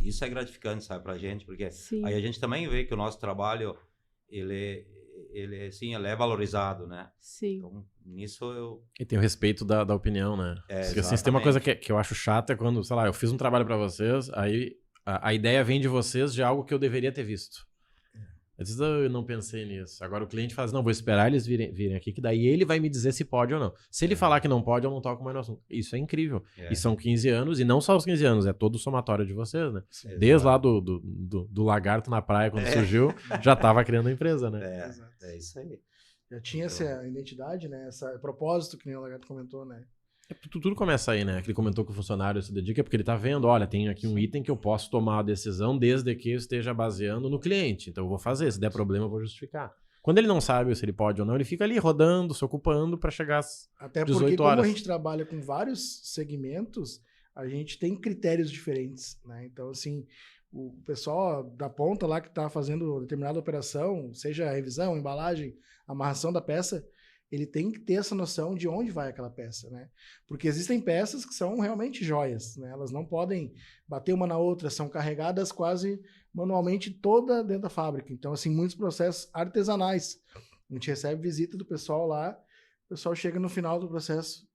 Isso é gratificante, sabe, pra gente, porque aí a gente também vê que o nosso trabalho, ele é valorizado, né? Sim. Então, nisso eu... E tem o respeito da opinião, né? Porque assim, se tem uma coisa que eu acho chata é quando, sei lá, eu fiz um trabalho pra vocês, aí a ideia vem de vocês de algo que eu deveria ter visto. Eu não pensei nisso. Agora o cliente fala, não, vou esperar eles virem aqui, que daí ele vai me dizer se pode ou não. Se ele falar que não pode, eu não toco mais no assunto. Isso é incrível. E são 15 anos, e não só os 15 anos, é todo o somatório de vocês, né? Desde lá do lagarto na praia, quando surgiu, já estava criando a empresa, né? É isso aí. Já tinha essa identidade, né? Esse propósito que nem o lagarto comentou, né? Tudo começa aí, né? Que ele comentou que o funcionário se dedica porque ele tá vendo, olha, tem aqui um item que eu posso tomar a decisão desde que eu esteja baseando no cliente. Então eu vou fazer, se der problema eu vou justificar. Quando ele não sabe se ele pode ou não, ele fica ali rodando, se ocupando para chegar às 18 horas. Até porque como a gente trabalha com vários segmentos, a gente tem critérios diferentes, né? Então, assim, o pessoal da ponta lá que está fazendo determinada operação, seja a revisão, embalagem, amarração da peça, ele tem que ter essa noção de onde vai aquela peça, né? Porque existem peças que são realmente joias, né? Elas não podem bater uma na outra, são carregadas quase manualmente toda dentro da fábrica. Então, assim, muitos processos artesanais. A gente recebe visita do pessoal lá, o pessoal chega no final do processo,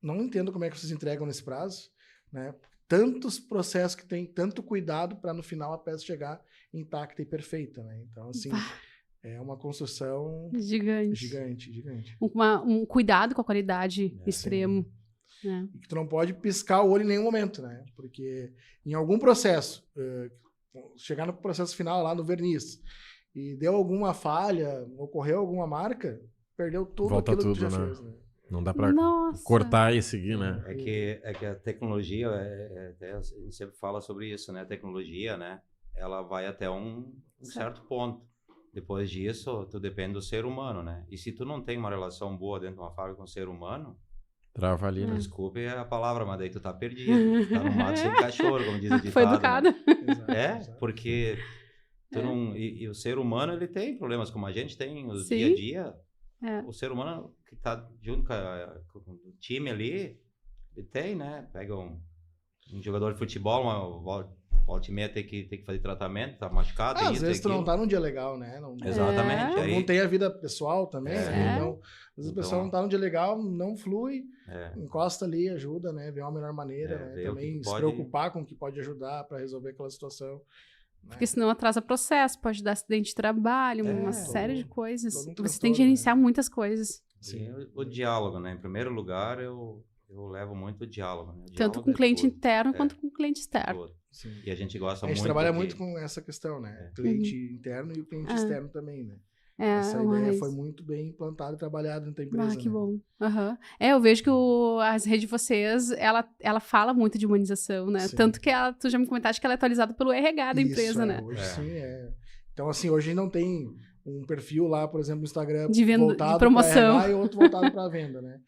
não entendo como é que vocês entregam nesse prazo, né? Tantos processos que tem, tanto cuidado para no final a peça chegar intacta e perfeita, né? Então, assim... É uma construção gigante. Um cuidado com a qualidade extremo. E que tu não pode piscar o olho em nenhum momento, né? Porque em algum processo, chegar no processo final lá no verniz, e deu alguma falha, ocorreu alguma marca, perdeu tudo Volta aquilo tudo, que tu já né? fez, né? Não dá pra cortar e seguir, né? É que a tecnologia, a gente sempre fala sobre isso, né? A tecnologia, né? Ela vai até um certo ponto. Depois disso, tu depende do ser humano, né? E se tu não tem uma relação boa dentro de uma fábrica com o ser humano... Trava ali, né? Desculpe a palavra, mas daí tu tá perdido. Tu tá no mato sem cachorro, como diz o ditado. Foi educado. Né? Porque tu não... E o ser humano, ele tem problemas, como a gente tem no dia a dia. O ser humano que tá junto com o time ali, ele tem, né? Pega um jogador de futebol, volta e meia tem que fazer tratamento, tá machucado. Às vezes tu não tá num dia legal, né? Não, exatamente. Não tem a vida pessoal também, né? Então, às vezes a pessoa não tá num dia legal, não flui, encosta ali, ajuda, né? Vê uma melhor maneira, né? Também se preocupar com o que pode ajudar para resolver aquela situação. Né? Porque senão atrasa processo, pode dar acidente de trabalho, uma série de coisas. Você tem que gerenciar muitas coisas. Sim, o diálogo, né? Em primeiro lugar, eu levo muito o diálogo. Né? Tanto com o cliente interno quanto com o cliente externo. Sim. E a gente gosta muito... A gente trabalha muito com essa questão, né? Cliente interno e o cliente externo também, né? Essa ideia foi muito bem implantada e trabalhada dentro da empresa. Que bom. Eu vejo que as redes de vocês, ela fala muito de humanização, né? Sim. Tanto que tu já me comentaste que ela é atualizada pelo RH da empresa, né? Hoje sim, Então, assim, hoje não tem um perfil lá, por exemplo, no Instagram voltado de promoção. Para RH e outro voltado para venda, né?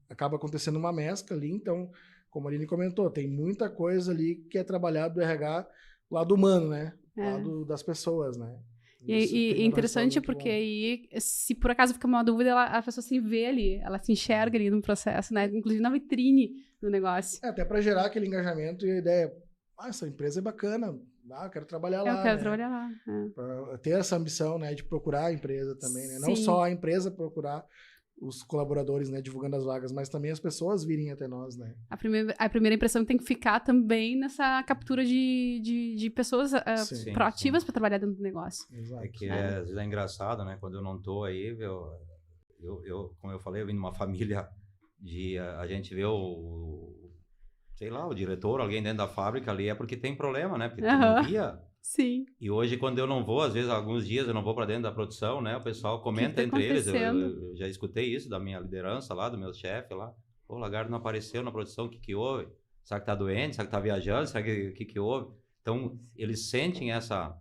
Acaba acontecendo uma mescla ali, então, como a Aline comentou, tem muita coisa ali que é trabalhado do RH lado humano, né? Lado das pessoas, né? E é interessante porque aí, se por acaso fica uma dúvida, a pessoa se vê ali, ela se enxerga ali no processo, né? Inclusive na vitrine do negócio. Até para gerar aquele engajamento e a ideia, essa empresa é bacana, eu quero trabalhar lá. Eu quero trabalhar lá. Pra ter essa ambição, né, de procurar a empresa também, né? Não só a empresa procurar os colaboradores, né, divulgando as vagas, mas também as pessoas virem até nós, né? A primeira impressão tem que ficar também nessa captura de pessoas proativas para trabalhar dentro do negócio. Exato. É que às vezes é engraçado, né? Quando eu não tô aí, eu como eu falei, eu vim de uma família a gente vê o diretor, alguém dentro da fábrica ali, é porque tem problema, né? Porque tu não via. Sim. E hoje, quando eu não vou, às vezes, alguns dias eu não vou para dentro da produção, né? O pessoal comenta entre eles. Eu já escutei isso da minha liderança lá, do meu chefe lá. O Lagarto não apareceu na produção, o que houve? Será que tá doente? Será que tá viajando? Será que houve? Então, eles sentem essa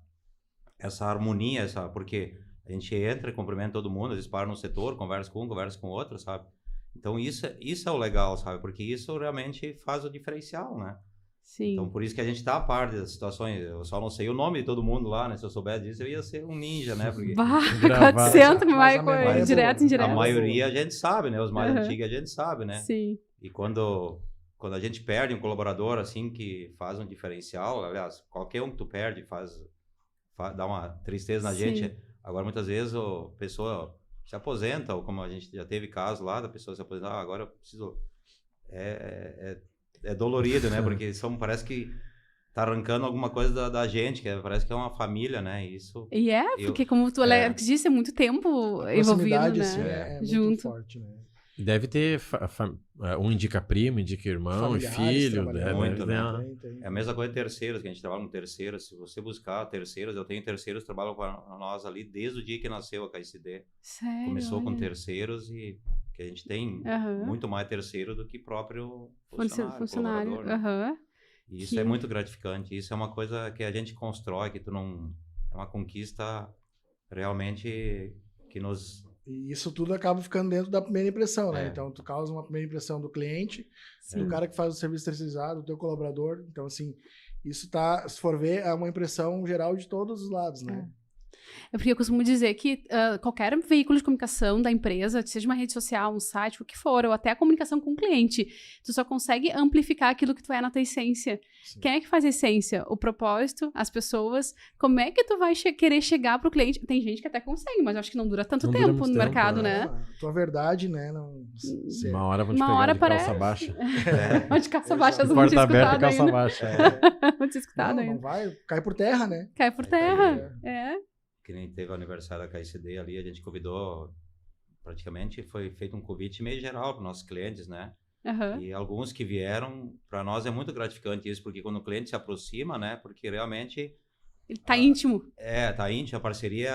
harmonia, porque a gente entra e cumprimenta todo mundo, às vezes para no setor, conversa com um, conversa com outro, sabe? Então, isso é o legal, sabe? Porque isso realmente faz o diferencial, né? Sim. Então, por isso que a gente está a par das situações. Eu só não sei o nome de todo mundo lá, né? Se eu soubesse disso, eu ia ser um ninja, né? Porque... 400, vai direto, indireto. A maioria a gente sabe, né? Os mais antigos a gente sabe, né? Sim. E quando a gente perde um colaborador, assim, que faz um diferencial, aliás, qualquer um que tu perde dá uma tristeza na gente. Agora, muitas vezes, a pessoa se aposenta, ou como a gente já teve caso lá, da pessoa se aposentar, agora eu preciso... É dolorido, né? Porque parece que tá arrancando alguma coisa da gente, parece que é uma família, né? Isso. Porque como tu disse, é muito tempo envolvido, né? Assim, é junto. Muito forte, né? Deve ter um indica primo, indica irmão e filho. Muito, né? É a mesma coisa de terceiros, que a gente trabalha com terceiros. Se você buscar terceiros, eu tenho terceiros que trabalham com nós ali desde o dia que nasceu a KCD. Sério? Começou com terceiros e que a gente tem muito mais terceiro do que próprio funcionário. Né? E isso é muito gratificante. Isso é uma coisa que a gente constrói, que é uma conquista realmente que nos E isso tudo acaba ficando dentro da primeira impressão, né? É. Então, tu causa uma primeira impressão do cliente, Sim. do cara que faz o serviço terceirizado, do teu colaborador. Então, assim, isso tá, se for ver, é uma impressão geral de todos os lados, né? É porque eu costumo dizer que qualquer veículo de comunicação da empresa, seja uma rede social, um site, o que for, ou até a comunicação com o cliente, tu só consegue amplificar aquilo que tu é na tua essência. Sim. Quem é que faz a essência? O propósito, as pessoas. Como é que tu vai querer chegar pro cliente? Tem gente que até consegue, mas eu acho que não dura tanto Não dura tempo muito no tempo, mercado, É, né? a tua verdade, né? Não, Uma hora vão te Uma pegar hora de calça parece. baixa. Onde calça baixa, Exato. eu não tinha Porta aberta, escutado calça ainda. baixa. Não tinha escutado não ainda. vai, cai por terra, né? Cai por terra. É. Que nem teve o aniversário da KCD ali, a gente convidou, praticamente foi feito um convite meio geral para nossos clientes, né? Aham. E alguns que vieram, para nós é muito gratificante isso, porque quando o cliente se aproxima, né? Porque realmente Ele tá íntimo. tá íntima, a parceria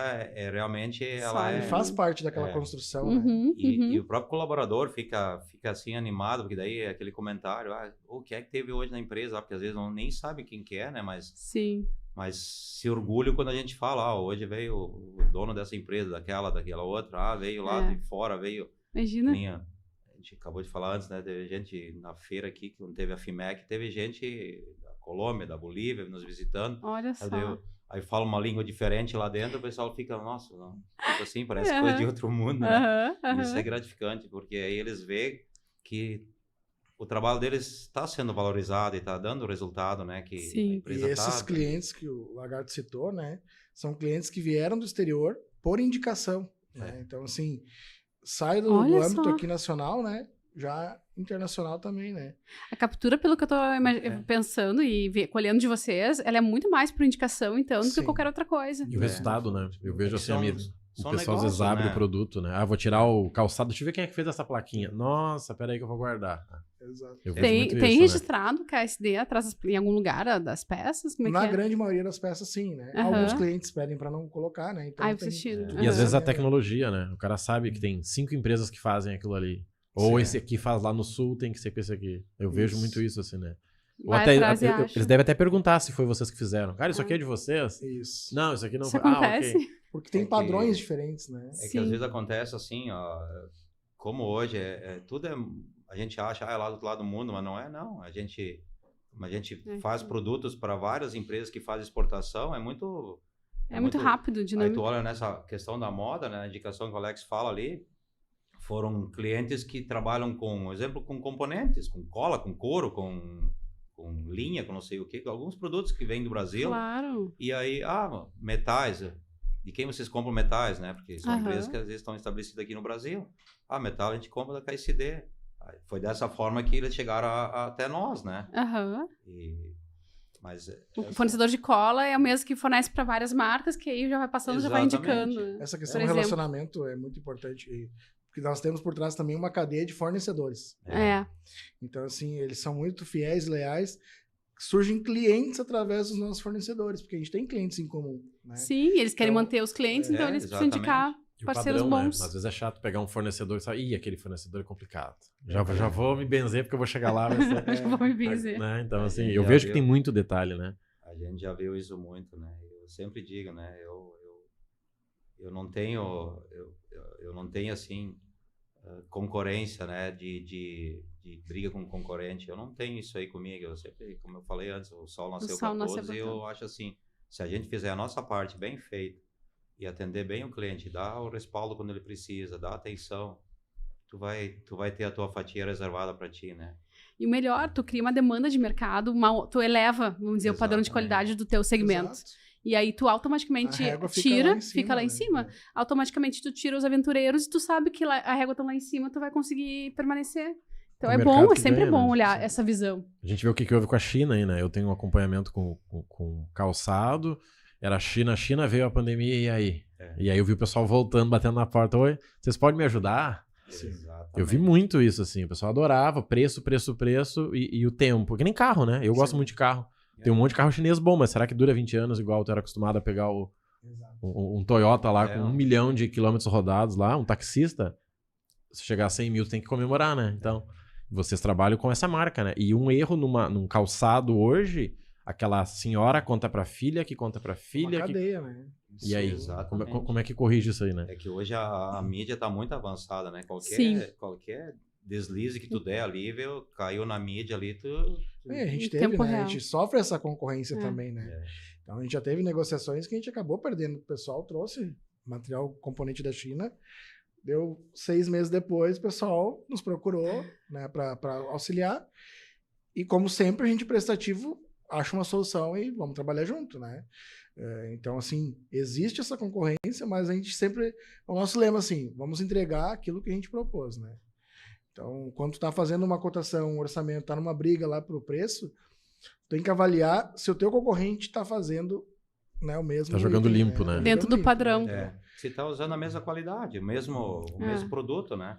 realmente ela Sólida. Ele faz parte daquela É. construção, né? Uhum, E o próprio colaborador fica assim animado, porque daí é aquele comentário, o que é que teve hoje na empresa? Porque às vezes nem sabe quem que é, né? Sim. Mas se orgulho quando a gente fala, hoje veio o dono dessa empresa, daquela outra, veio lá de fora, veio... Imagina. A gente acabou de falar antes, né? Teve gente na feira aqui, que não teve a FIMEC, teve gente da Colômbia, da Bolívia, nos visitando. Olha só. Aí fala uma língua diferente lá dentro, o pessoal fica, nossa, não, tipo assim, parece coisa de outro mundo, né? Isso é gratificante, porque aí eles veem que o trabalho deles está sendo valorizado e está dando resultado, né? Que Sim. a empresa E esses clientes que o Lagarto citou, né? São clientes que vieram do exterior por indicação. Né? Então, assim, sai do âmbito aqui nacional, né? Já internacional também, né? A captura, pelo que eu tô pensando e colhendo de vocês, ela é muito mais por indicação, então, do que qualquer outra coisa. E o resultado, né? Eu vejo assim, o pessoal às vezes negócio, abre né? o produto, né? Vou tirar o calçado, deixa eu ver quem é que fez essa plaquinha. Nossa, peraí que eu vou guardar. Exato. Eu vejo Tem muito isso, registrado o KSD atrás em algum lugar das peças? Como é Na que é? grande maioria das peças, sim, né? Alguns clientes pedem para não colocar, né? Então, Vocês tiram. E às vezes a tecnologia, né? O cara sabe que tem 5 empresas que fazem aquilo ali. Ou esse aqui faz lá no sul, tem que ser com esse aqui. Eu vejo muito isso, assim, né? Ou até, eles devem até perguntar se foi vocês que fizeram. Cara, isso aqui é de vocês? Isso. Não, isso aqui não Isso foi. acontece? Ok. Porque tem padrões diferentes, né? É que às vezes acontece assim, ó, como hoje, tudo a gente acha, é lá do outro lado do mundo, mas não é, não. A gente faz produtos para várias empresas que fazem exportação, é muito rápido, dinâmico. Aí tu olha nessa questão da moda, né, a indicação que o Alex fala ali, foram clientes que trabalham com, exemplo, com componentes, com cola, com couro, com linha, com não sei o que, alguns produtos que vêm do Brasil. Claro. E aí, metais, de quem vocês compram metais, né? Porque são empresas que às vezes estão estabelecidas aqui no Brasil. Metal a gente compra da KCD. Foi dessa forma que eles chegaram até nós, né? Mas o fornecedor de cola é o mesmo que fornece para várias marcas, que aí já vai passando, já vai indicando. Essa questão do relacionamento é muito importante, porque nós temos por trás também uma cadeia de fornecedores. Então, assim, eles são muito fiéis, leais. Surgem clientes através dos nossos fornecedores, porque a gente tem clientes em comum. Né? Sim, eles querem manter os clientes, então eles precisam indicar parceiros padrão, bons. Né? Às vezes é chato pegar um fornecedor e sabe, aquele fornecedor é complicado. Já vou me benzer porque eu vou chegar lá. Já vou me benzer. Né? Então, assim, eu vejo que tem muito detalhe, né? A gente já viu isso muito, né? Eu sempre digo, né? Eu não tenho, assim, concorrência, né? De briga com concorrente. Eu não tenho isso aí comigo. Eu sempre, como eu falei antes, o sol nasceu para todos. E eu acho assim, se a gente fizer a nossa parte bem feita e atender bem o cliente, dar o respaldo quando ele precisa, dar atenção, tu vai ter a tua fatia reservada para ti, né? E o melhor, tu cria uma demanda de mercado, tu eleva, vamos dizer, o padrão de qualidade do teu segmento. Exato. E aí tu automaticamente fica lá em cima. Né? Automaticamente tu tira os aventureiros e tu sabe que a régua tá lá em cima, tu vai conseguir permanecer. Então sempre bom olhar essa visão. A gente vê o que houve com a China aí, né? Eu tenho um acompanhamento com calçado, era China, veio a pandemia e aí? E aí eu vi o pessoal voltando, batendo na porta, oi, vocês podem me ajudar? Eu vi muito isso, assim, o pessoal adorava, preço e o tempo, que nem carro, né? Eu gosto muito de carro. Tem um monte de carro chinês bom, mas será que dura 20 anos igual tu era acostumado a pegar um Toyota lá com 1 milhão de quilômetros rodados lá, um taxista? Se chegar a 100 mil, tu tem que comemorar, né? Então, vocês trabalham com essa marca, né? E um erro num calçado hoje, aquela senhora conta pra filha, que conta pra filha. Uma cadeia, né? E aí, como é que corrige isso aí, né? É que hoje a mídia tá muito avançada, né? Qualquer deslize que tu der ali, caiu na mídia ali, a gente teve, né? A gente sofre essa concorrência também, né? Então a gente já teve negociações que a gente acabou perdendo. O pessoal trouxe material componente da China, deu 6 meses depois, o pessoal nos procurou, né, para auxiliar. E como sempre, a gente prestativo acha uma solução e vamos trabalhar junto, né? Então, assim, existe essa concorrência, mas a gente sempre... O nosso lema, assim, vamos entregar aquilo que a gente propôs, né? Então, quando tu tá fazendo uma cotação, um orçamento, tá numa briga lá pro preço, tu tem que avaliar se o teu concorrente tá fazendo, né, o mesmo... Tá jogando limpo, né? Dentro do padrão. Se tá usando a mesma qualidade, o mesmo produto, né?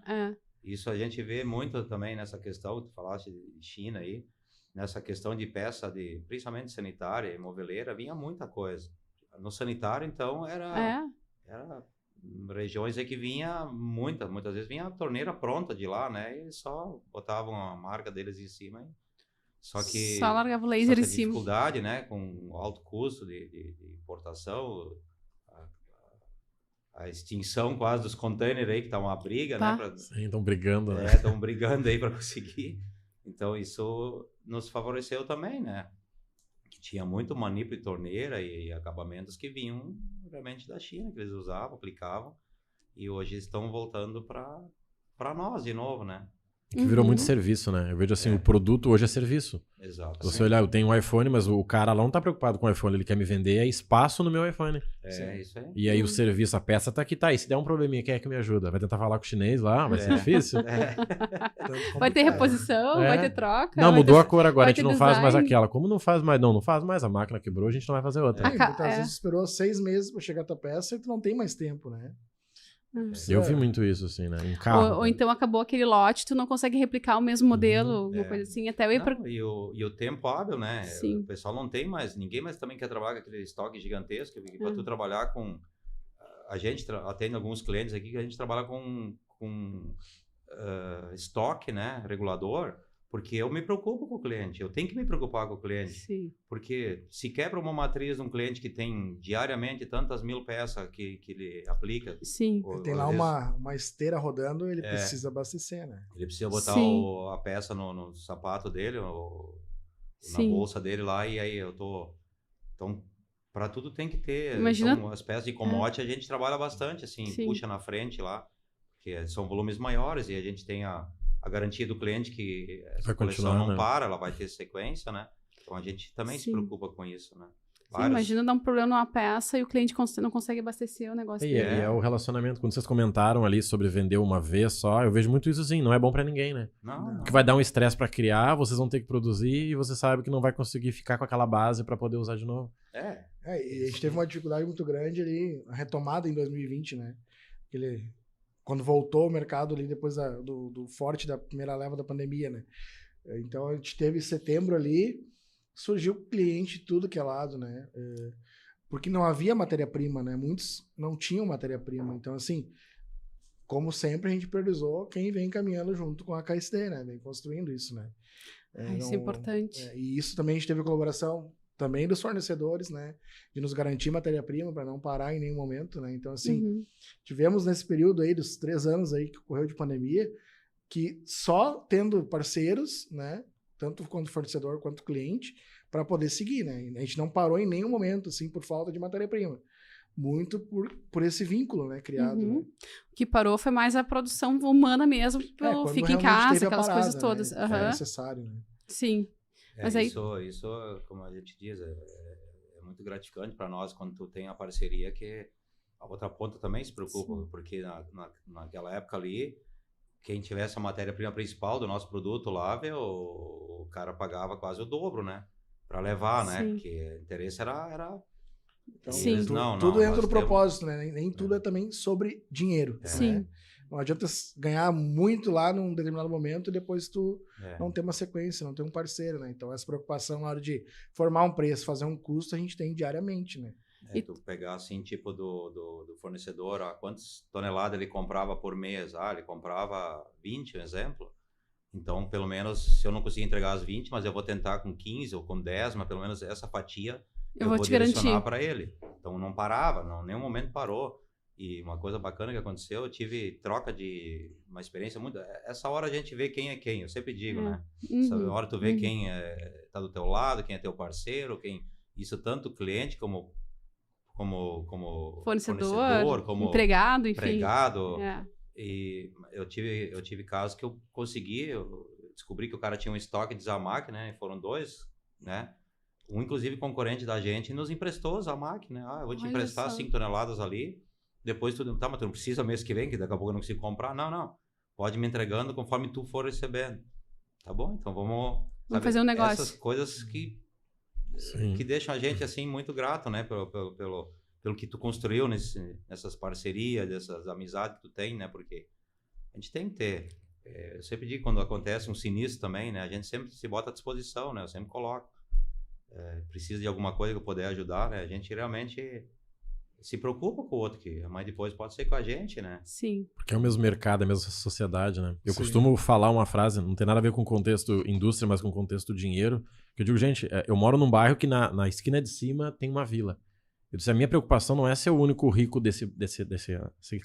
Isso a gente vê muito também nessa questão, tu falaste de China aí, nessa questão de peça, principalmente sanitária e moveleira, vinha muita coisa. No sanitário, então, era regiões aí que vinha muitas vezes vinha a torneira pronta de lá, né? E só botavam a marca deles em cima. Só largava o laser em cima. Dificuldade, né? Com alto custo de importação, a extinção quase dos containers aí, que tá uma briga, né? Sim, estão brigando, né? Estão brigando aí para conseguir. Então, isso nos favoreceu também, né? Que tinha muito manipo de torneira e acabamentos que vinham realmente da China, que eles usavam, aplicavam, e hoje estão voltando para nós de novo, né? Que virou muito serviço, né? Eu vejo assim, o produto hoje é serviço. Exato. Você olhar, eu tenho um iPhone, mas o cara lá não tá preocupado com o iPhone, ele quer me vender espaço no meu iPhone. Isso aí. E aí o serviço, a peça tá aqui, tá aí. Se der um probleminha, quem é que me ajuda? Vai tentar falar com o chinês lá, vai ser difícil. Vai ter reposição, vai ter troca. Não, mudou a cor agora, a gente não faz mais aquela. Como não faz mais? Não faz mais, a máquina quebrou, a gente não vai fazer outra. Muitas vezes esperou 6 meses pra chegar a tua peça e tu não tem mais tempo, né? Eu vi muito isso, assim, né? Um carro. Ou então acabou aquele lote, tu não consegue replicar o mesmo modelo, alguma coisa assim, até eu ir pra... E o tempo hábil, né? Sim. O pessoal não tem mais, ninguém mais também quer trabalhar com aquele estoque gigantesco, porque para tu trabalhar com... A gente atende alguns clientes aqui que a gente trabalha com estoque, né? Regulador, porque eu me preocupo com o cliente, eu tenho que me preocupar com o cliente. Sim. Porque se quebra uma matriz de um cliente que tem diariamente tantas 1000 peças que ele aplica... Sim. Tem lá uma esteira rodando, ele precisa abastecer, né? Ele precisa botar a peça no sapato dele, na bolsa dele lá, e aí eu tô... Então, para tudo tem que ter... Imagina... Então, as peças de commodity a gente trabalha bastante, assim, puxa na frente lá, porque são volumes maiores e a gente tem a garantia do cliente que essa coleção não para, ela vai ter sequência, né? Então a gente também se preocupa com isso, né? Imagina dar um problema numa peça e o cliente não consegue abastecer o negócio dele. E é o relacionamento, quando vocês comentaram ali sobre vender uma vez só, eu vejo muito isso assim, não é bom pra ninguém, né? Não. Porque vai dar um estresse pra criar, vocês vão ter que produzir e você sabe que não vai conseguir ficar com aquela base pra poder usar de novo. E a gente teve uma dificuldade muito grande ali, a retomada em 2020, né? Quando voltou o mercado ali depois do forte da primeira leva da pandemia, né? Então a gente teve setembro ali, surgiu cliente de tudo que é lado, né? Porque não havia matéria-prima, né? Muitos não tinham matéria-prima. Então, assim, como sempre, a gente priorizou quem vem caminhando junto com a KSD, né? Vem construindo isso, né? Isso é importante. E isso também a gente teve colaboração também dos fornecedores, né? De nos garantir matéria-prima para não parar em nenhum momento, né? Então, assim, tivemos nesse período aí, dos 3 anos aí que ocorreu de pandemia, que só tendo parceiros, né? Tanto quanto fornecedor quanto cliente, para poder seguir, né? A gente não parou em nenhum momento, assim, por falta de matéria-prima. Muito por esse vínculo, né? Criado. Né? O que parou foi mais a produção humana mesmo, pelo fica em casa, aquelas coisas todas. Né? É necessário, né? Sim. Mas aí... Isso, como a gente diz, é muito gratificante para nós quando tu tem a parceria, que a outra ponta também se preocupa, porque naquela época ali, quem tivesse a matéria-prima principal do nosso produto lá, o cara pagava quase o dobro, né? Para levar, né? Porque o interesse era então, tudo dentro do propósito, né? Nem tudo é também sobre dinheiro. Né? Não adianta ganhar muito lá num determinado momento e depois tu não ter uma sequência, não ter um parceiro, né? Então essa preocupação na hora de formar um preço, fazer um custo, a gente tem diariamente, né? Tu pegar assim, tipo do fornecedor, quantas toneladas ele comprava por mês? Ele comprava 20, um exemplo. Então, pelo menos, se eu não conseguir entregar as 20, mas eu vou tentar com 15 ou com 10, mas pelo menos essa fatia eu vou te direcionar para ele. Então, não parava, nenhum momento parou. E uma coisa bacana que aconteceu, eu tive troca de uma experiência muito... Essa hora a gente vê quem é quem, eu sempre digo, né? Essa hora tu vê quem tá do teu lado, quem é teu parceiro, isso tanto cliente como fornecedor, como empregado, enfim. E eu tive casos que eu descobri que o cara tinha um estoque de Zamac, né? Foram 2, né? Um, inclusive, concorrente da gente, nos emprestou Zamac, né? Eu vou te emprestar 5 toneladas ali. Depois mas tu não precisa mês que vem, que daqui a pouco eu não consigo comprar. Não. Pode me entregando conforme tu for recebendo. Tá bom? Então vamos fazer um negócio. Essas coisas que deixam a gente, assim, muito grato, né? Pelo que tu construiu nessas parcerias, dessas amizades que tu tem, né? Porque a gente tem que ter. Eu sempre digo, quando acontece um sinistro também, né? A gente sempre se bota à disposição, né? Eu sempre coloco. Precisa de alguma coisa que eu puder ajudar, né? A gente realmente se preocupa com o outro, mas depois pode ser com a gente, né? Sim. Porque é o mesmo mercado, é a mesma sociedade, né? Eu costumo falar uma frase, não tem nada a ver com o contexto indústria, mas com o contexto dinheiro, que eu digo, gente, eu moro num bairro que na esquina de cima tem uma vila. Eu disse, a minha preocupação não é ser o único rico desse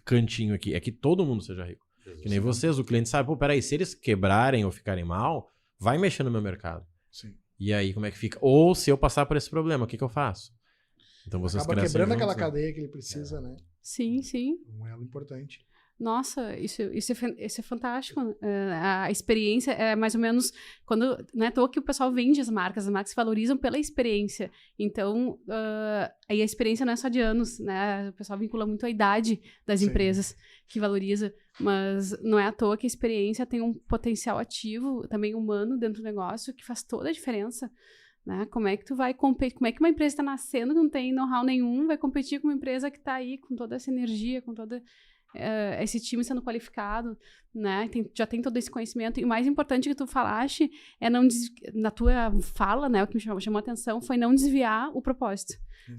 cantinho aqui, é que todo mundo seja rico. Que nem vocês, o cliente sabe, peraí, se eles quebrarem ou ficarem mal, vai mexer no meu mercado. Sim. E aí, como é que fica? Ou se eu passar por esse problema, o que eu faço? Então vocês acaba quebrando juntos, aquela cadeia que ele precisa, né? Sim. Um elo importante. Nossa, isso é fantástico. A experiência é mais ou menos quando, não é à toa que o pessoal vende as marcas se valorizam pela experiência. Então, aí a experiência não é só de anos, né? O pessoal vincula muito a idade das empresas que valoriza, mas não é à toa que a experiência tem um potencial ativo, também humano dentro do negócio, que faz toda a diferença. Né? Como é que tu vai competir? Como é que uma empresa está nascendo, não tem know-how nenhum, vai competir com uma empresa que está aí com toda essa energia, com toda esse time sendo qualificado, né? Já tem todo esse conhecimento. E o mais importante que tu falaste é na tua fala, né? O que me chamou a atenção foi não desviar o propósito,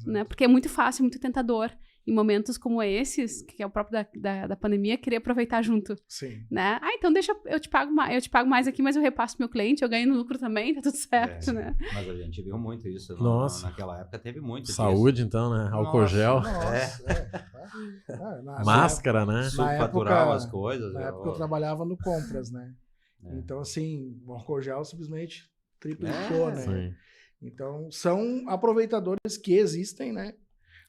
né? Porque é muito fácil, muito tentador em momentos como esses, que é o próprio da pandemia, querer aproveitar junto. Sim. Né? Então deixa eu te pago mais aqui, mas eu repasso pro meu cliente, eu ganho no lucro também, tá tudo certo, né? Mas a gente viu muito isso. Nossa. Naquela época teve muito saúde, disso. Então, né? Álcool gel. Máscara, né? Subfaturava as coisas. Na época eu trabalhava no compras, né? Então, assim, o álcool gel simplesmente triplicou, né? Sim. Então, são aproveitadores que existem, né?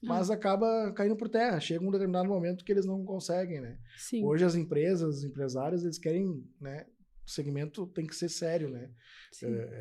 Mas acaba caindo por terra. Chega um determinado momento que eles não conseguem, né? Sim. Hoje as empresas, os empresários, eles querem, né? O segmento tem que ser sério, né?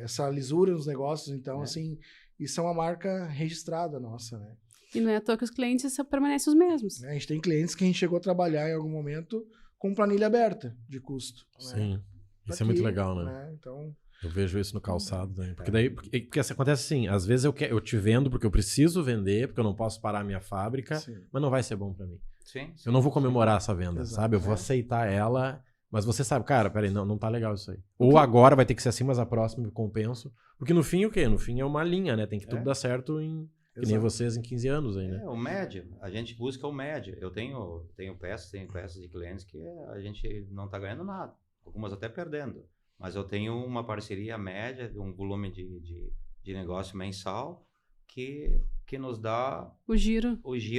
Essa lisura nos negócios, então, assim, isso é uma marca registrada nossa, né? E não é à toa que os clientes permanecem os mesmos. A gente tem clientes que a gente chegou a trabalhar em algum momento com planilha aberta de custo. Sim, né? isso é muito legal, né? Então... Eu vejo isso no calçado, né? Porque acontece assim, às vezes eu te vendo porque eu preciso vender, porque eu não posso parar a minha fábrica, mas não vai ser bom para mim. Sim. Eu não vou comemorar essa venda, sabe? Eu vou aceitar ela, mas você sabe, cara, peraí, não tá legal isso aí. Ou agora vai ter que ser assim, mas a próxima eu compenso. Porque no fim o quê? No fim é uma linha, né? Tem que tudo dar certo que nem vocês em 15 anos aí, né? O médio. A gente busca o médio. Eu tenho peças de clientes que a gente não tá ganhando nada. Algumas até perdendo. Mas eu tenho uma parceria média, um volume de negócio mensal que nos dá o giro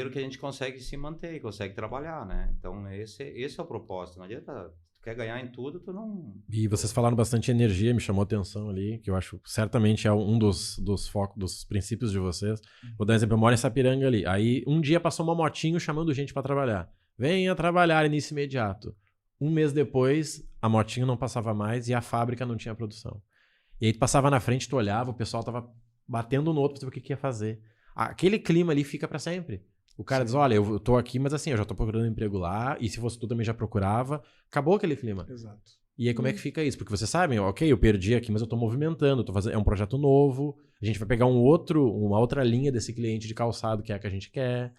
que a gente consegue se manter, consegue trabalhar, né? Então, esse é o propósito. Não adianta, tu quer ganhar em tudo, tu não... E vocês falaram bastante energia, me chamou a atenção ali, que eu acho certamente é um dos focos, dos princípios de vocês. Vou dar um exemplo, eu moro em Sapiranga ali. Aí, um dia passou uma motinho chamando gente para trabalhar. Venha trabalhar início imediato. Um mês depois, a motinha não passava mais e a fábrica não tinha produção. E aí tu passava na frente, tu olhava, o pessoal tava batendo no outro pra saber o que ia fazer. Aquele clima ali fica pra sempre. O cara diz, olha, eu tô aqui, mas assim, eu já tô procurando emprego lá, e se fosse tu também já procurava. Acabou aquele clima. Exato. E aí como é que fica isso? Porque vocês sabem, ok, eu perdi aqui, mas eu tô movimentando, é um projeto novo, a gente vai pegar uma outra linha desse cliente de calçado que é a que a gente quer.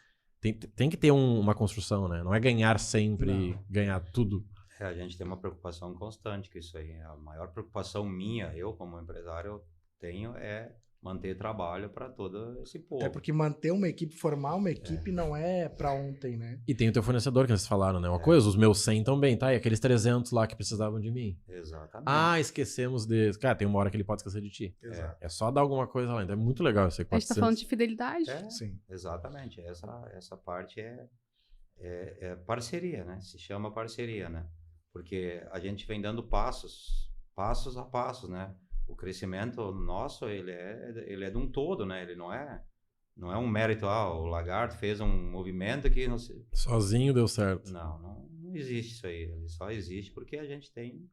Tem que ter uma construção, né? Não é ganhar sempre, ganhar tudo. A gente tem uma preocupação constante com isso aí. A maior preocupação minha, eu como empresário, tenho é manter trabalho para todo esse povo. É porque manter uma equipe, formar uma equipe não é para ontem, né? E tem o teu fornecedor que vocês falaram, né? Uma coisa, os meus 100 também, tá? E aqueles 300 lá que precisavam de mim. Exatamente. Ah, esquecemos de... Cara, tem uma hora que ele pode esquecer de ti. Exato. É só dar alguma coisa lá. Então é muito legal esse 400. A gente tá falando de fidelidade. Sim. Exatamente. Essa parte é parceria, né? Se chama parceria, né? Porque a gente vem dando passos a passos, né? O crescimento nosso, ele é de um todo, né? Ele não é um mérito, o Lagarto fez um movimento que não sei... Sozinho deu certo. Não existe isso aí. Ele só existe porque a gente tem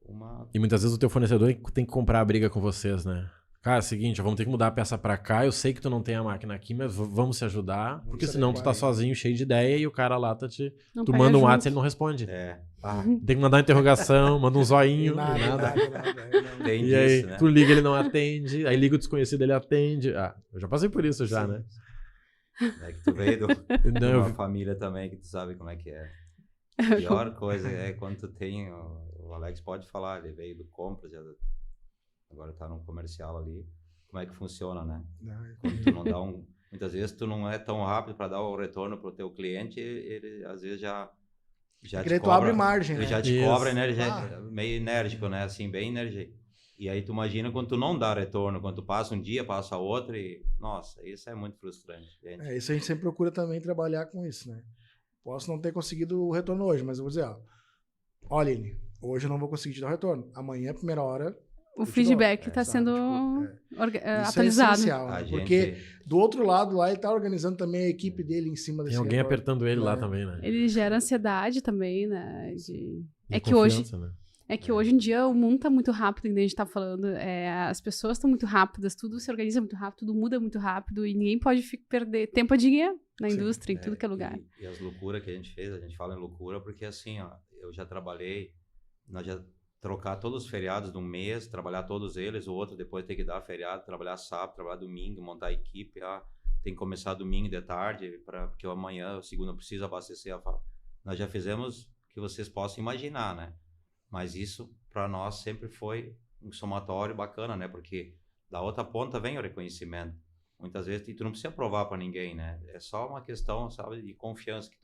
uma... E muitas vezes o teu fornecedor tem que comprar a briga com vocês, né? Cara, é o seguinte, vamos ter que mudar a peça pra cá. Eu sei que tu não tem a máquina aqui, mas vamos se ajudar. Porque senão tu tá sozinho, cheio de ideia, e o cara lá tá te... Tu manda um WhatsApp e ele não responde. Tem que mandar uma interrogação, manda um zoinho. Nada. Tem E aí, disso, né? tu liga, ele não atende. Aí liga o desconhecido, ele atende. Eu já passei por isso já, né? É que tu veio de uma família também que tu sabe como é que é. A pior coisa é quando tu tem... O Alex pode falar, ele veio do compras, agora tá num comercial ali. Como é que funciona, né? Quando tu não dá muitas vezes tu não é tão rápido para dar o retorno pro teu cliente, ele às vezes já te cobra, abre margem, ele né? já te cobra, né? Ele já é meio enérgico, né? Assim, bem enérgico. E aí tu imagina quando tu não dá retorno, quando tu passa um dia, passa outro e... Nossa, isso é muito frustrante, gente. Isso a gente sempre procura também trabalhar com isso, né? Posso não ter conseguido o retorno hoje, mas eu vou dizer, olha, Aline, hoje eu não vou conseguir te dar o retorno. Amanhã, primeira hora... O feedback está sendo atualizado. Isso é essencial, né? Porque do outro lado lá ele está organizando também a equipe dele em cima desse Tem alguém retorno, apertando ele lá também, né? Ele gera ansiedade também, né? É que hoje... Né? É que hoje em dia o mundo tá muito rápido, ainda a gente tá falando, as pessoas estão muito rápidas, tudo se organiza muito rápido, tudo muda muito rápido e ninguém pode perder tempo a dinheiro na indústria, em tudo que é lugar. E as loucuras que a gente fala em loucura porque assim, eu já trabalhei, nós já trocar todos os feriados de um mês, trabalhar todos eles, o outro depois tem que dar feriado, trabalhar sábado, trabalhar domingo, montar a equipe, tem que começar domingo de tarde, porque amanhã, segunda, precisa abastecer a fábrica. Nós já fizemos que vocês possam imaginar, né? Mas isso, para nós, sempre foi um somatório bacana, né? Porque da outra ponta vem o reconhecimento. Muitas vezes, tu não precisa provar para ninguém, né? É só uma questão, sabe, de confiança que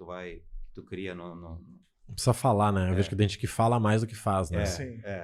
tu cria Não precisa falar, né? Eu vejo que tem gente que fala mais do que faz, né?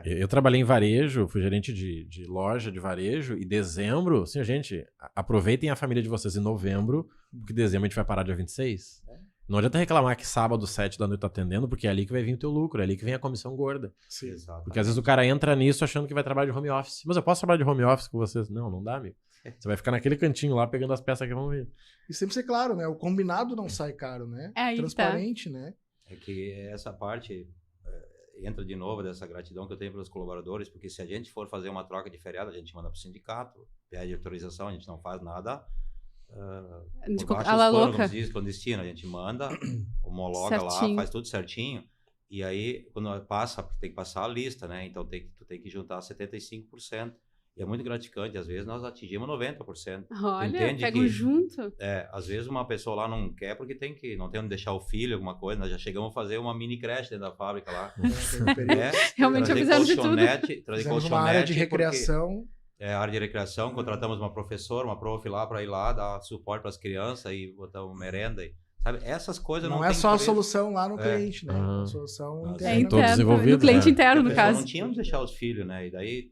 Eu trabalhei em varejo, fui gerente de loja de varejo, e dezembro, assim, gente, aproveitem a família de vocês em novembro, porque dezembro a gente vai parar dia 26. Não adianta reclamar que sábado, 7 da noite tá atendendo, porque é ali que vai vir o teu lucro, é ali que vem a comissão gorda. Sim, exato. Porque às vezes o cara entra nisso achando que vai trabalhar de home office. Mas eu posso trabalhar de home office com vocês? Não dá, amigo. Você vai ficar naquele cantinho lá pegando as peças que vão vir. E sempre ser claro, né? O combinado não sai caro, né? Transparente, né? É que essa parte entra de novo dessa gratidão que eu tenho pelos colaboradores, porque se a gente for fazer uma troca de feriado, a gente manda pro sindicato, pede autorização, a gente não faz nada clandestino, a gente manda, homologa certinho. Lá, faz tudo certinho, e aí quando passa, tem que passar a lista, né? Então tu tem que juntar 75%. E é muito gratificante, às vezes nós atingimos 90%. Olha, pego junto. Às vezes uma pessoa lá não quer porque não tem onde deixar o filho, alguma coisa. Nós já chegamos a fazer uma mini creche dentro da fábrica lá. Realmente fizemos de tudo. Fizemos uma área de recreação. Área de recreação, contratamos uma professora, uma prof lá para ir lá, dar suporte para as crianças e botar uma merenda. Sabe, essas coisas não é só a solução lá no cliente, né? A solução interna. Do cliente interno, no caso. Não tínhamos que deixar os filhos, né? E daí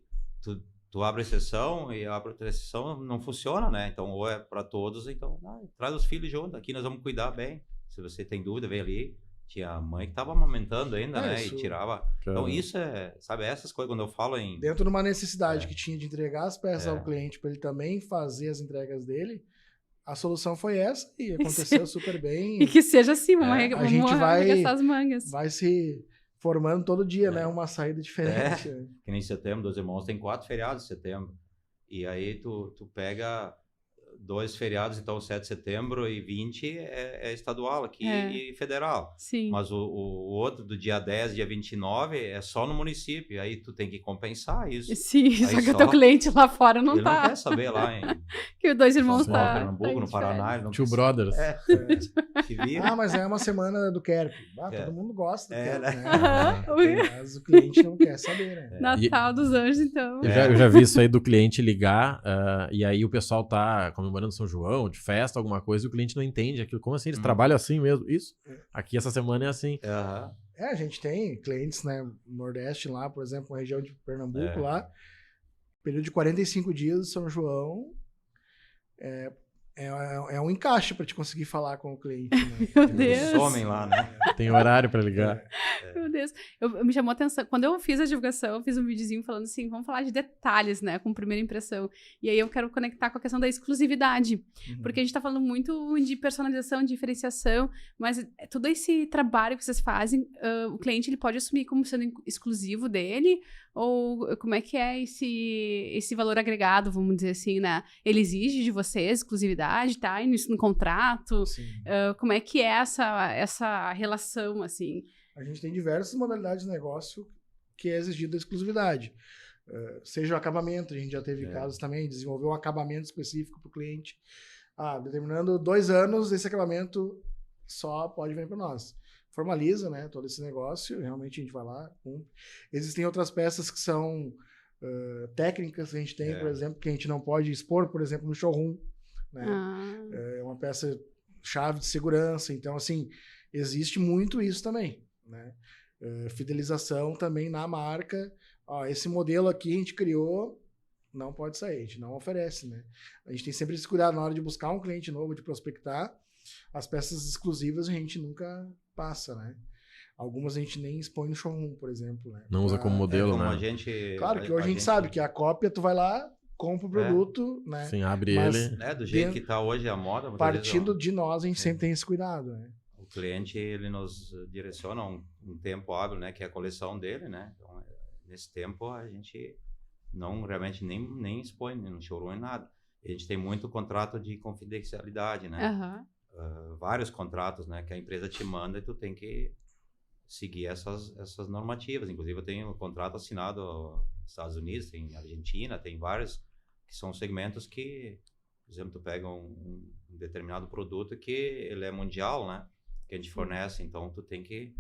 tu abre exceção e a exceção não funciona, né? Então, ou é para todos, então traz os filhos junto. Aqui nós vamos cuidar bem. Se você tem dúvida, vem ali. Tinha a mãe que estava amamentando ainda, né? Isso. E tirava. Então, isso sabe, essas coisas, quando eu falo em... Dentro de uma necessidade que tinha de entregar as peças ao cliente para ele também fazer as entregas dele, a solução foi essa e aconteceu super bem. E que seja assim, vamos arregaçar as mangas. Vai se formando todo dia, né? Uma saída diferente. Que nem setembro, 2 irmãos, tem 4 feriados em setembro. E aí tu pega 2 feriados, então 7 de setembro e 20 é estadual aqui e federal. Sim. Mas o outro, do dia 10, dia 29, é só no município. Aí tu tem que compensar isso. Sim, aí só que o teu cliente lá fora não ele tá. Ele não quer saber lá em... que os 2 irmãos tá... Pernambuco, no Paraná. Two Brothers. te vira. Mas é uma semana do Kerp. Todo mundo gosta do Kerp, né? Mas o cliente não quer saber, né? Natal dos Anjos, então. Eu já vi isso aí do cliente ligar, e aí o pessoal tá comemorando São João, de festa, alguma coisa, e o cliente não entende aquilo. Como assim? Eles trabalham assim mesmo? Isso. Aqui essa semana é assim. A gente tem clientes, né, no Nordeste lá, por exemplo, na região de Pernambuco lá, período de 45 dias de São João, é um encaixe para te conseguir falar com o cliente, né? Meu Deus! Eles somem lá, né? Tem horário para ligar. Meu Deus. Me chamou a atenção. Quando eu fiz a divulgação, eu fiz um videozinho falando assim, vamos falar de detalhes, né, com primeira impressão. E aí eu quero conectar com a questão da exclusividade. Porque a gente tá falando muito de personalização, de diferenciação, mas todo esse trabalho que vocês fazem, o cliente ele pode assumir como sendo exclusivo dele? Ou como é que é esse valor agregado, vamos dizer assim, né? Ele exige de vocês exclusividade, tá? Isso no contrato? Como é que é essa relação, assim? A gente tem diversas modalidades de negócio que é exigida exclusividade. Seja o acabamento, a gente já teve casos também, desenvolver um acabamento específico para o cliente. Determinando 2 anos, esse acabamento só pode vir para nós. Formaliza, né, todo esse negócio, realmente a gente vai lá, cumpre. Existem outras peças que são técnicas que a gente tem, por exemplo, que a gente não pode expor, por exemplo, no showroom. Né? É uma peça chave de segurança, então, assim, existe muito isso também. Né? Fidelização também na marca. Esse modelo aqui a gente criou, não pode sair, a gente não oferece. Né? A gente tem sempre esse cuidado na hora de buscar um cliente novo, de prospectar. As peças exclusivas a gente nunca passa, né? Algumas a gente nem expõe no showroom, por exemplo. Né? Não usa como modelo, como né? Claro que hoje a gente sabe que a cópia, tu vai lá, compra o produto, né? Sim, abre ele. Do jeito que tá hoje a moda. Partindo de nós, a gente sempre tem esse cuidado, né? O cliente, ele nos direciona um tempo hábil, né? Que é a coleção dele, né? Então, nesse tempo, a gente não realmente nem expõe no showroom em nada. A gente tem muito contrato de confidencialidade, né? Vários contratos, né? Que a empresa te manda e tu tem que seguir essas normativas. Inclusive, eu tenho um contrato assinado nos Estados Unidos, tem Argentina, tem vários que são segmentos que, por exemplo, tu pega um determinado produto que ele é mundial, né? Que a gente fornece, então tu tem que...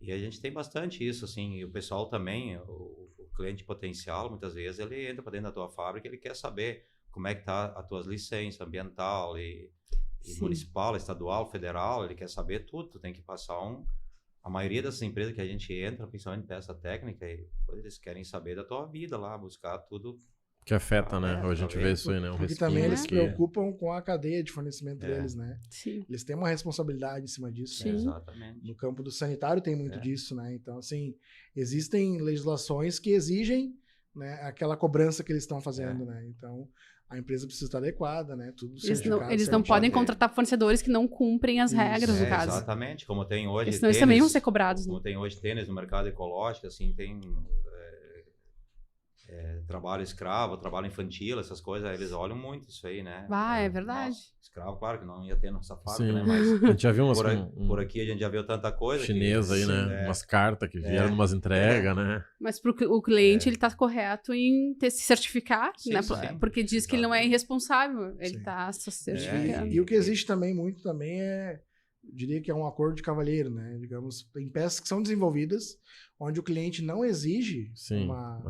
E a gente tem bastante isso, assim, e o pessoal também, o cliente potencial, muitas vezes, ele entra para dentro da tua fábrica, ele quer saber como é que tá as tuas licenças ambiental e municipal, estadual, federal, ele quer saber tudo, tu tem que passar a maioria dessas empresas que a gente entra, principalmente peça técnica, eles querem saber da tua vida lá, buscar tudo. Que afeta, né? Hoje a gente vê isso aí, né? Porque também eles se preocupam com a cadeia de fornecimento deles, né? Sim. Eles têm uma responsabilidade em cima disso. Sim. Né? Exatamente. No campo do sanitário tem muito disso, né? Então, assim, existem legislações que exigem, né, aquela cobrança que eles estão fazendo, né? Então, a empresa precisa estar adequada, né? Tudo eles não podem contratar fornecedores que não cumprem as regras, no caso. Exatamente, como tem hoje. Senão eles também vão ser cobrados. Como tem hoje tênis no mercado ecológico, assim, tem trabalho escravo, trabalho infantil, essas coisas, eles olham muito isso aí, né? É verdade. Nossa, escravo, claro que não ia ter nossa fábrica, Sim. né? Mas a gente já viu umas por aqui a gente já viu tanta coisa. Chinesa aí, né? Umas cartas que vieram numas entregas, né? Mas o cliente, ele tá correto em se certificar, né? Sim. Porque diz que ele não é irresponsável, ele tá se certificando. E o que existe também muito também diria que é um acordo de cavalheiro, né? Digamos, tem peças que são desenvolvidas onde o cliente não exige uma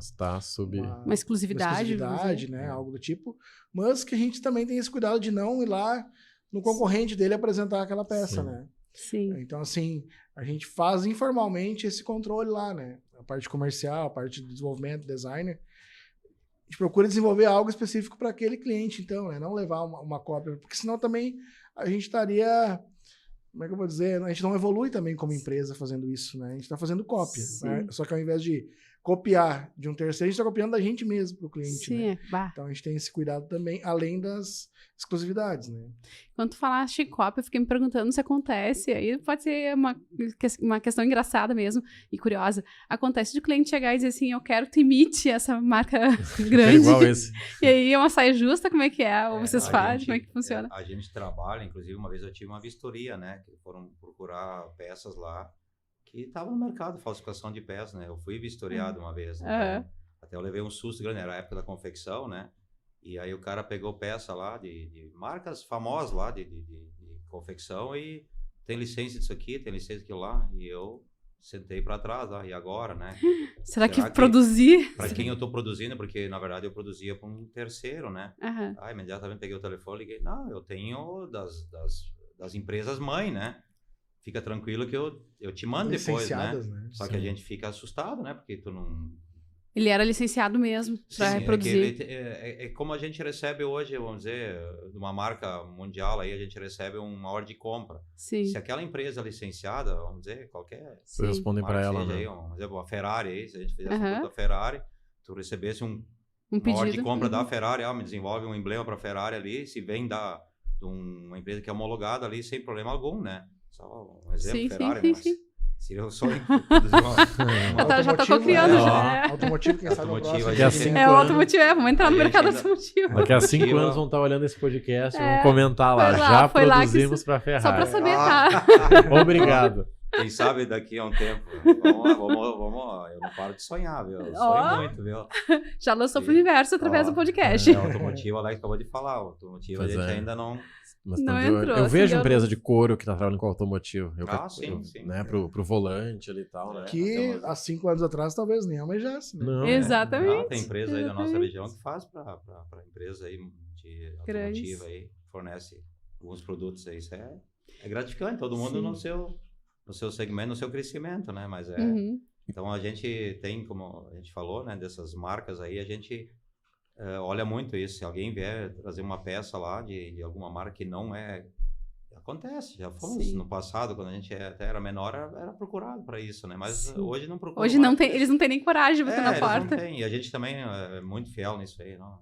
exclusividade, né? Algo do tipo, mas que a gente também tem esse cuidado de não ir lá no concorrente dele apresentar aquela peça, né? Sim. Então, assim, a gente faz informalmente esse controle lá, né? A parte comercial, a parte de desenvolvimento, designer. A gente procura desenvolver algo específico para aquele cliente, então, né? Não levar uma cópia, porque senão também a gente estaria... Como é que eu vou dizer? A gente não evolui também como empresa fazendo isso, né? A gente está fazendo cópia, né? Só que ao invés de copiar de um terceiro, a gente está copiando da gente mesmo para o cliente, Sim, né? Então a gente tem esse cuidado também, além das exclusividades, né? Quando tu falaste em cópia, eu fiquei me perguntando se acontece, aí pode ser uma questão engraçada mesmo e curiosa. Acontece de o cliente chegar e dizer assim, eu quero que tu imite essa marca grande. Igual esse. E aí é uma saia justa, como é que é? Ou vocês fazem, como é que funciona? A gente trabalha, inclusive uma vez eu tive uma vistoria, né? Que foram procurar peças lá que estavam no mercado, falsificação de peças, né? Eu fui vistoriado uma vez, então, até eu levei um susto grande, era a época da confecção, né? E aí o cara pegou peça lá de marcas famosas lá de confecção e tem licença disso aqui, tem licença daquilo lá, e eu sentei para trás, e agora, né? Será que produzir? Para quem eu estou produzindo, porque na verdade eu produzia para um terceiro, né? Imediatamente peguei o telefone, liguei, não, eu tenho das empresas mãe, né? Fica tranquilo que eu te mando depois, né? Só que a gente fica assustado, né? Porque tu não... Ele era licenciado mesmo para reproduzir. É como a gente recebe hoje, vamos dizer, de uma marca mundial, aí a gente recebe uma ordem de compra. Sim. Se aquela empresa é licenciada, vamos dizer, qualquer... Respondem para ela, né? Por exemplo, a Ferrari aí, se a gente fizesse um produto da Ferrari, tu recebesse uma ordem de compra da Ferrari, me desenvolve um emblema para a Ferrari ali, se vem de uma empresa que é homologada ali, sem problema algum, né? Só um exemplo, Ferrari, sim. Seria o sonho produzir uma... já tô cocriando já. Automotivo, quem sabe o automotivo, vamos entrar no mercado automotivo. Daqui a 5 anos vão estar olhando esse podcast e vão comentar lá. Já produzimos para Ferrari. Só para saber, tá? Obrigado. Quem sabe daqui a um tempo. Vamos, eu não paro de sonhar, viu? Eu sonho muito, viu? Já lançou pro universo através do podcast. Automotivo, Alex acabou de falar. Automotivo a gente ainda não... Mas não entrou, eu vejo empresa de couro que tá trabalhando com automotivo. Sim. Né, pro volante ali e tal, né? Que há 5 anos atrás talvez nem almejasse, né? Não, exatamente. Tem empresa aí da nossa região que faz para empresa aí de automotiva aí, fornece alguns produtos aí. Isso é gratificante, todo mundo no seu segmento, no seu crescimento, né? Mas então a gente tem, como a gente falou, né, dessas marcas aí, a gente olha muito isso. Se alguém vier trazer uma peça lá de alguma marca que não é... Acontece, já fomos no passado, quando a gente até era menor, era procurado para isso, né? Mas hoje não procura. Hoje não tem, eles não têm nem coragem de bater na porta. Não tem. E a gente também é muito fiel nisso aí, não?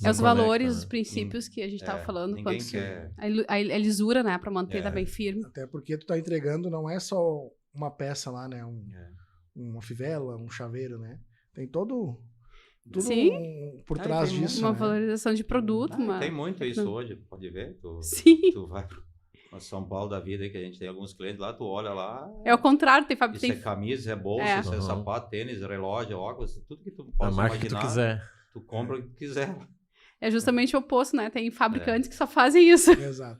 Os valores, os princípios que a gente estava falando, quanto quer... a lisura, né, para manter tá bem firme. Até porque tu tá entregando, não é só uma peça lá, né? Uma fivela, um chaveiro, né? Tem tudo por trás disso. Uma valorização de produto. Tem muito isso hoje, pode ver. Tu vai para São Paulo da vida aí, que a gente tem alguns clientes lá, tu olha lá... É o contrário, tem Isso é camisa, é bolsa, isso é sapato, tênis, relógio, óculos, tudo que tu possa imaginar. Que tu quiser. Tu compra o que tu quiser. É justamente o oposto, né? Tem fabricantes que só fazem isso. Exato.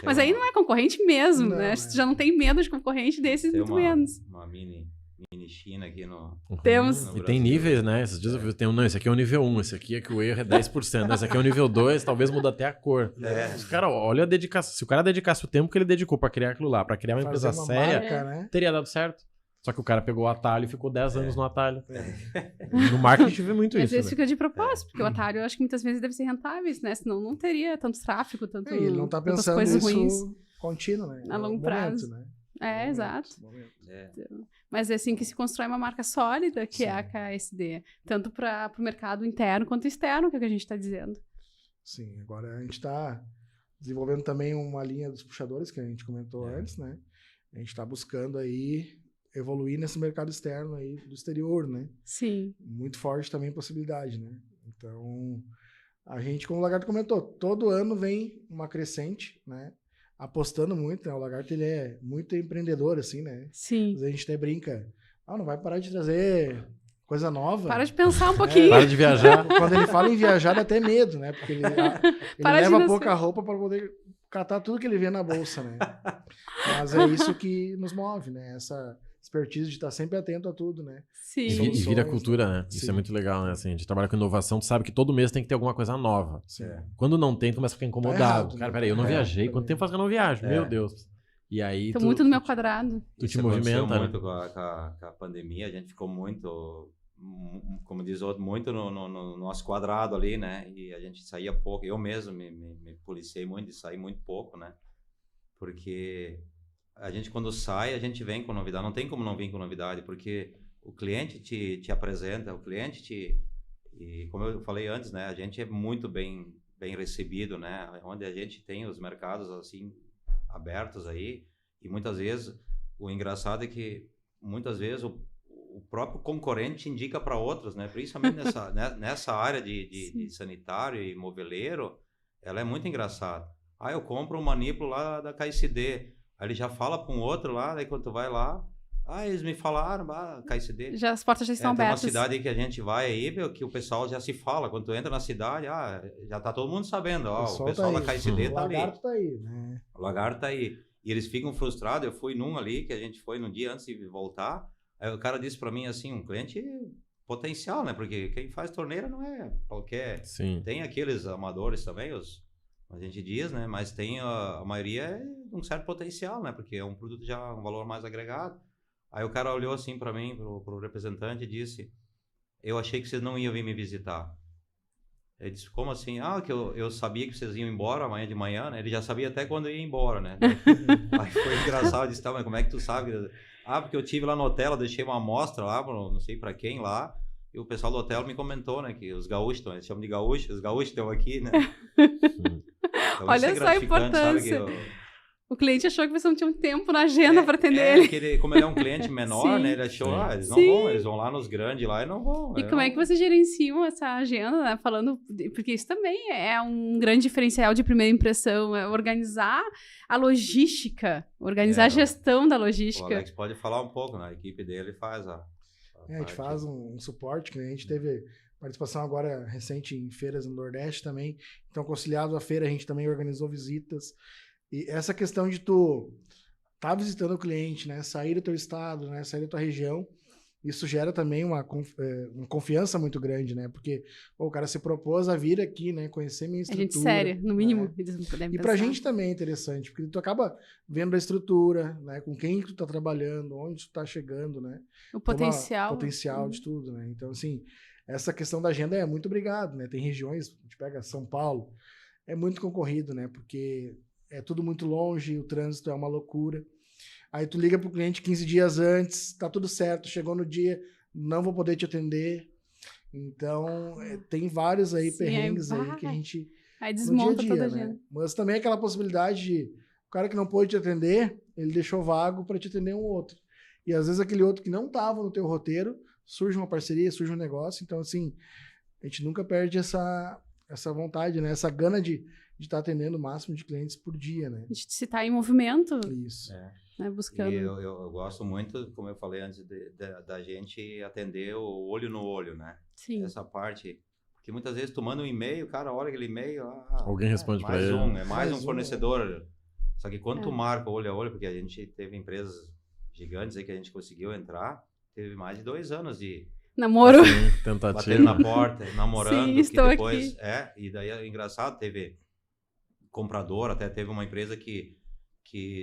Mas aí não é concorrente mesmo, né? Se tu já não tem medo de concorrente desses, muito menos. Uma mini China aqui no... Temos. E tem níveis, né? Esses dias eu vi, não, esse aqui é o nível 1, esse aqui é que o erro é 10%, esse aqui é o nível 2, talvez muda até a cor. Os caras, olha a dedicação. Se o cara dedicasse o tempo que ele dedicou pra criar aquilo lá, pra criar uma empresa séria, marca, né? Teria dado certo. Só que o cara pegou o atalho e ficou 10 anos no atalho. No marketing a gente vê muito isso. Às vezes fica de propósito, porque o atalho eu acho que muitas vezes deve ser rentável, né? Senão não teria tanto tráfego, ele não tá pensando nisso contínuo, né? A longo prazo. Né? Exato. Mas é assim que se constrói uma marca sólida, que é a KSD. Tanto para o mercado interno quanto externo, que é o que a gente está dizendo. Sim, agora a gente está desenvolvendo também uma linha dos puxadores, que a gente comentou antes, né? A gente está buscando aí evoluir nesse mercado externo aí do exterior, né? Sim. Muito forte também a possibilidade, né? Então, a gente, como o Lagarto comentou, todo ano vem uma crescente, né? Apostando muito, né? O Lagarto, ele é muito empreendedor, assim, né? Sim. A gente até brinca, não vai parar de trazer coisa nova. Para de pensar um pouquinho. Para de viajar. Quando ele fala em viajar, dá até medo, né? Porque ele leva pouca roupa para poder catar tudo que ele vê na bolsa, né? Mas é isso que nos move, né? Essa expertise de estar sempre atento a tudo, né? Sim. E vira cultura, né? Isso é muito legal, né? Assim, a gente trabalha com inovação, tu sabe que todo mês tem que ter alguma coisa nova. Quando não tem, tu começa a ficar incomodado. Errado, cara, peraí, eu não viajei. Quanto tempo faz que eu não viajo? Meu Deus. E aí tô muito no meu quadrado. Tu te movimenta, muito com a pandemia, a gente ficou muito, como diz outro, muito no nosso quadrado ali, né? E a gente saía pouco. Eu mesmo me policiei muito de sair muito pouco, né? Porque a gente, quando sai, a gente vem com novidade. Não tem como não vir com novidade, porque o cliente te apresenta, o cliente e como eu falei antes, né? A gente é muito bem recebido, né? Onde a gente tem os mercados, assim, abertos aí. E muitas vezes, o engraçado é que, muitas vezes, o próprio concorrente indica para outros, né? Principalmente nessa área de sanitário e moveleiro, ela é muito engraçada. Eu compro um manipulo lá da KSD. Aí ele já fala para um outro lá, daí quando tu vai lá, eles me falaram, KSD. Já, as portas já estão abertas. Tem uma cidade aí que a gente vai aí, que o pessoal já se fala. Quando tu entra na cidade, já tá todo mundo sabendo, o pessoal da KSD tá ali. O Lagarto tá aí, né? O Lagarto tá aí. E eles ficam frustrados. Eu fui num ali, que a gente foi no dia antes de voltar, aí o cara disse para mim assim, um cliente potencial, né? Porque quem faz torneira não é qualquer... Sim. Tem aqueles amadores também, a gente diz, né? Mas tem a maioria é um certo potencial, né? Porque é um produto já um valor mais agregado. Aí o cara olhou assim para mim, pro representante, e disse: eu achei que vocês não iam vir me visitar. Ele disse: como assim? Que eu sabia que vocês iam embora amanhã de manhã, né? Ele já sabia até quando ia embora, né? Aí foi engraçado, eu disse: tá, mas como é que tu sabe? Porque eu tive lá no hotel, eu deixei uma amostra lá, não sei para quem lá, e o pessoal do hotel me comentou, né? Que os gaúchos, eles chamam de gaúchos, os gaúchos estão aqui, né? Então, olha só a importância. O cliente achou que você não tinha um tempo na agenda para atender ele. Como ele é um cliente menor, né? Ele achou, eles não vão, eles vão lá nos grandes lá e não vão. E como é que vocês gerenciam essa agenda, né? Falando, porque isso também é um grande diferencial de primeira impressão, é organizar a logística, organizar a gestão da logística. O Alex pode falar um pouco, né? A equipe dele faz a gente faz um suporte, que a gente teve participação agora recente em feiras no Nordeste também. Então, conciliado à feira, a gente também organizou visitas. E essa questão de tu tá visitando o cliente, né, sair do teu estado, né, sair da tua região, isso gera também uma confiança muito grande, né, porque o cara se propôs a vir aqui, né, conhecer minha estrutura. É gente séria, no mínimo. Né? E pra gente também é interessante, porque tu acaba vendo a estrutura, né, com quem tu tá trabalhando, onde tu tá chegando, né. O potencial. O potencial de tudo, né. Então, assim, essa questão da agenda é muito obrigado, né, tem regiões, a gente pega São Paulo, é muito concorrido, né, porque é tudo muito longe, o trânsito é uma loucura. Aí tu liga pro cliente 15 dias antes, tá tudo certo, chegou no dia, não vou poder te atender. Então, tem vários aí perrengues aí que a gente... Aí desmonta dia a dia, toda a né? agenda. Mas também aquela possibilidade de o cara que não pôde te atender, ele deixou vago para te atender um outro. E às vezes aquele outro que não tava no teu roteiro, surge uma parceria, surge um negócio. Então, assim, a gente nunca perde essa vontade, né? Essa gana de estar atendendo o máximo de clientes por dia, né? Se tá em movimento. Isso. Né, buscando. E eu gosto muito, como eu falei antes, da gente atender o olho no olho, né? Sim. Essa parte. Porque muitas vezes tu manda um e-mail, cara, olha aquele e-mail. Alguém responde para ele. É mais um fornecedor. Só que quando tu marca olho a olho, porque a gente teve empresas gigantes aí que a gente conseguiu entrar, teve mais de 2 anos de namoro. Tentativa. Batendo na porta, namorando. Sim, estou depois, aqui. E daí é engraçado, teve comprador, até teve uma empresa que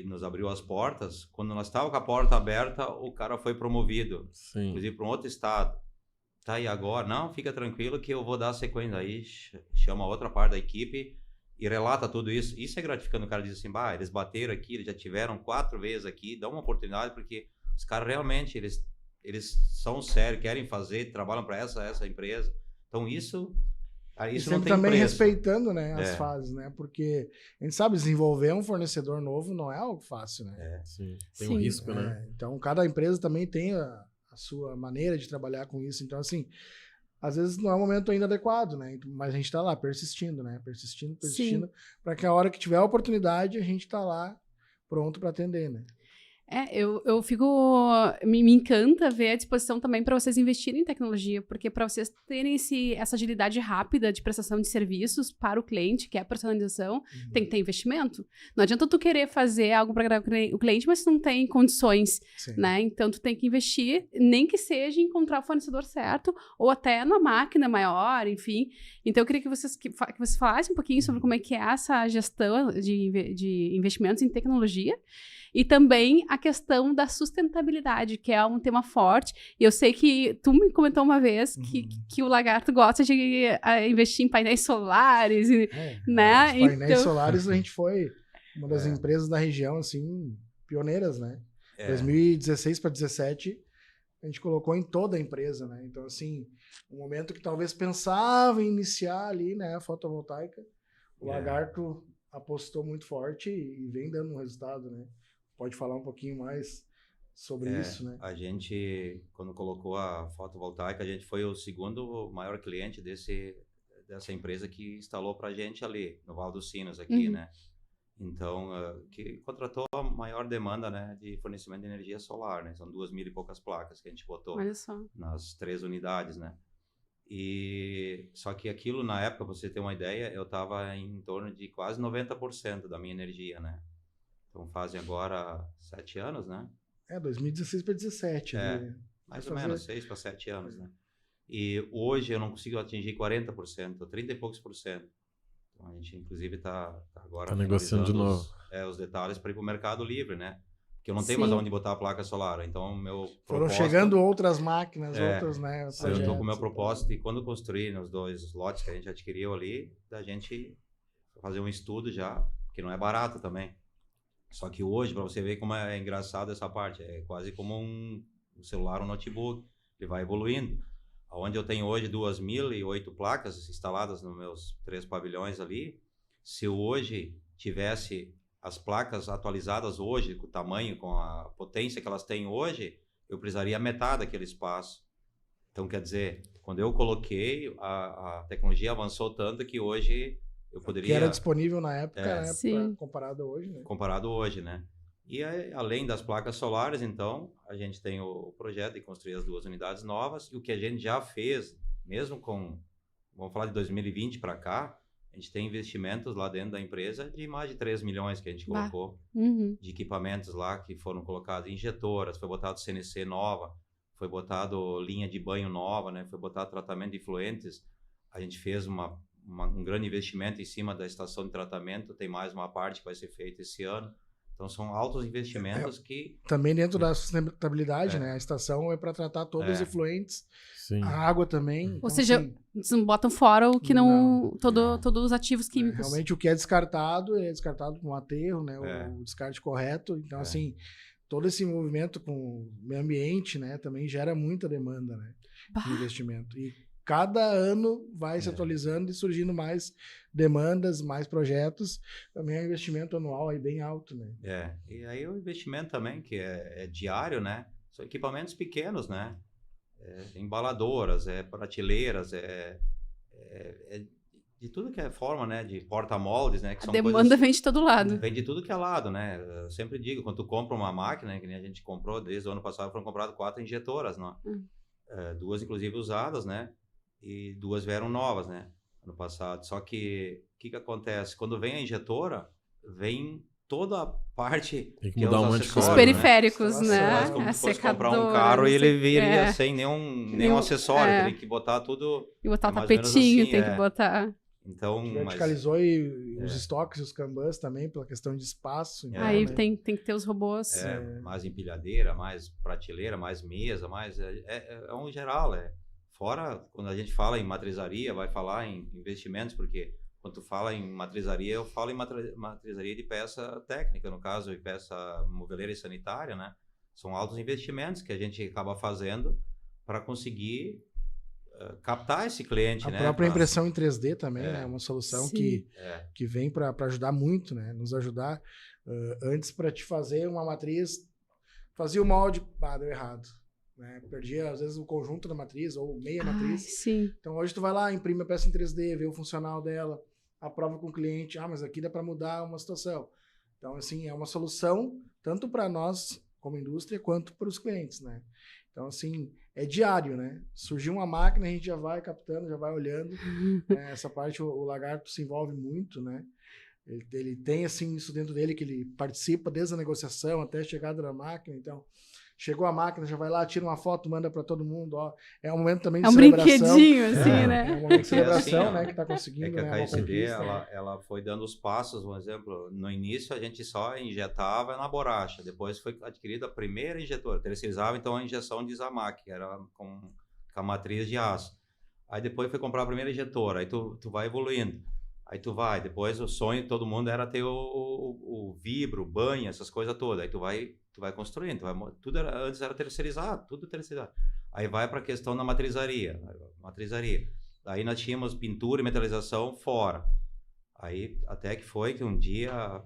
nos abriu as portas. Quando nós estávamos com a porta aberta, o cara foi promovido, inclusive para um outro estado. Tá, e agora? Não, fica tranquilo que eu vou dar a sequência. Aí chama outra parte da equipe e relata tudo isso. Isso é gratificante. O cara diz assim, eles bateram aqui, eles já tiveram 4 vezes aqui, dá uma oportunidade, porque os caras realmente, eles são sérios, querem fazer, trabalham para essa empresa. Então isso não tem também preço. Respeitando, né, as fases, né? Porque a gente sabe, desenvolver um fornecedor novo não é algo fácil, né? Sim. Tem um risco, né? Então, cada empresa também tem a sua maneira de trabalhar com isso. Então, assim, às vezes não é o momento ainda adequado, né? Mas a gente tá lá persistindo, né? Persistindo, para que a hora que tiver a oportunidade, a gente tá lá pronto para atender, né? Eu fico... Me encanta ver a disposição também para vocês investirem em tecnologia, porque para vocês terem essa agilidade rápida de prestação de serviços para o cliente, que é a personalização, tem que ter investimento. Não adianta tu querer fazer algo para agradar o cliente, mas tu não tem condições, né? Então, tu tem que investir, nem que seja em encontrar o fornecedor certo, ou até numa máquina maior, enfim. Então, eu queria que vocês falassem um pouquinho sobre como é que é essa gestão de investimentos em tecnologia. E também a questão da sustentabilidade, que é um tema forte. E eu sei que tu me comentou uma vez que o Lagarto gosta de investir em painéis solares, né? Os painéis solares, a gente foi uma das empresas da região, assim, pioneiras, né? 2016 para 2017, a gente colocou em toda a empresa, né? Então, assim, um momento que talvez pensava em iniciar ali, né, a fotovoltaica, o Lagarto apostou muito forte e vem dando um resultado, né? Pode falar um pouquinho mais sobre isso, né? A gente, quando colocou a fotovoltaica, a gente foi o segundo maior cliente dessa empresa que instalou para a gente ali, no Vale dos Sinos, aqui, né? Então, que contratou a maior demanda, né, de fornecimento de energia solar, né? São 2.000 e poucas placas que a gente botou nas 3 unidades, né? E só que aquilo, na época, pra você ter uma ideia, eu estava em torno de quase 90% da minha energia, né? Então fazem agora 7 anos, né? 2016 para 2017. Mais ou menos, 6 para 7 anos, né? E hoje eu não consigo atingir 40%, 30 e poucos por cento. Então a gente, inclusive, está agora negociando de novo. Os detalhes para ir para o Mercado Livre, né? Porque eu não tenho mais onde botar a placa solar. Então, foram chegando outras máquinas, outras, né? Eu estou com o meu propósito de, quando construir os 2 lotes que a gente adquiriu ali, da gente fazer um estudo já, que não é barato também. Só que hoje, para você ver como é engraçado essa parte, é quase como um celular, um notebook, ele vai evoluindo. Onde eu tenho hoje 2.008 placas instaladas nos meus 3 pavilhões ali, se hoje tivesse as placas atualizadas hoje, com o tamanho, com a potência que elas têm hoje, eu precisaria metade daquele espaço. Então, quer dizer, quando eu coloquei, a tecnologia avançou tanto que hoje eu poderia... Que era disponível na época, comparado hoje, né? Comparado hoje, né? E além das placas solares, então, a gente tem o projeto de construir as 2 unidades novas, e o que a gente já fez, mesmo com, vamos falar de 2020 para cá, a gente tem investimentos lá dentro da empresa de mais de 3 milhões que a gente colocou, de equipamentos lá que foram colocados, injetoras, foi botado CNC nova, foi botado linha de banho nova, né? Foi botado tratamento de efluentes, a gente fez um grande investimento em cima da estação de tratamento, tem mais uma parte que vai ser feita esse ano. Então, são altos investimentos que... Também dentro da sustentabilidade, né? A estação é para tratar todos os efluentes, a água também. Ou então, seja, assim, vocês não botam fora o que todos os ativos químicos. Realmente, o que é descartado com aterro, né? O descarte correto. Então, assim, todo esse envolvimento com o meio ambiente, né? Também gera muita demanda, né? De investimento. E cada ano vai se atualizando e surgindo mais demandas, mais projetos. Também é um investimento anual aí bem alto, né? E aí o investimento também, que é diário, né? São equipamentos pequenos, né? Embaladoras, prateleiras, de tudo que é forma, né? De porta-moldes, né? Que a demanda vem de todo lado. Vem de tudo que é lado, né? Eu sempre digo, quando tu compra uma máquina, que nem a gente comprou, desde o ano passado foram compradas 4 injetoras, né? 2 inclusive usadas, né? E 2 vieram novas, né? Ano passado. Só que o que acontece? Quando vem a injetora, vem toda a parte tem que mudar um monte de coisa, os periféricos, né? É como se fosse comprar um carro e ele viria sem nenhum acessório. Tem que botar tudo... E botar o tapetinho, assim, tem que botar... Então, verticalizou os estoques e os kanbans também, pela questão de espaço. Então, aí tem que ter os robôs. Mais empilhadeira, mais prateleira, mais mesa, mais... É um geral, Fora, quando a gente fala em matrizaria, vai falar em investimentos, porque quando tu fala em matrizaria, eu falo em matrizaria de peça técnica, no caso, de peça moveleira e sanitária, né? São altos investimentos que a gente acaba fazendo para conseguir captar esse cliente, a né? A própria impressão em 3D também é uma solução que vem para ajudar muito, né? Nos ajudar. Antes, para te fazer uma matriz, fazia o molde, deu errado. Né? Perdia, às vezes, o conjunto da matriz ou meia matriz. Sim. Então, hoje tu vai lá, imprime a peça em 3D, vê o funcional dela, aprova com o cliente, mas aqui dá para mudar uma situação. Então, assim, é uma solução tanto para nós, como indústria, quanto para os clientes, né? Então, assim, é diário, né? Surgiu uma máquina, a gente já vai captando, já vai olhando. Essa parte, o Lagarto se envolve muito, né? Ele tem, assim, isso dentro dele, que ele participa desde a negociação até a chegada da máquina. Então, chegou a máquina, já vai lá, tira uma foto, manda para todo mundo. É um momento também de celebração. É um brinquedinho, assim, né? É um momento de celebração, né? Que tá conseguindo, que a KSD, ela foi dando os passos, um exemplo. No início, a gente só injetava na borracha. Depois foi adquirida a primeira injetora. Terceirizava, então, a injeção de Zamac, que era com a matriz de aço. Aí depois foi comprar a primeira injetora. Aí tu vai evoluindo. Aí tu vai. Depois o sonho de todo mundo era ter o vibro, o banho, essas coisas todas. Aí tu vai construindo. Antes era terceirizado, tudo terceirizado. Aí vai para a questão da matrizaria. Aí nós tínhamos pintura e metalização fora. Aí até que foi que um dia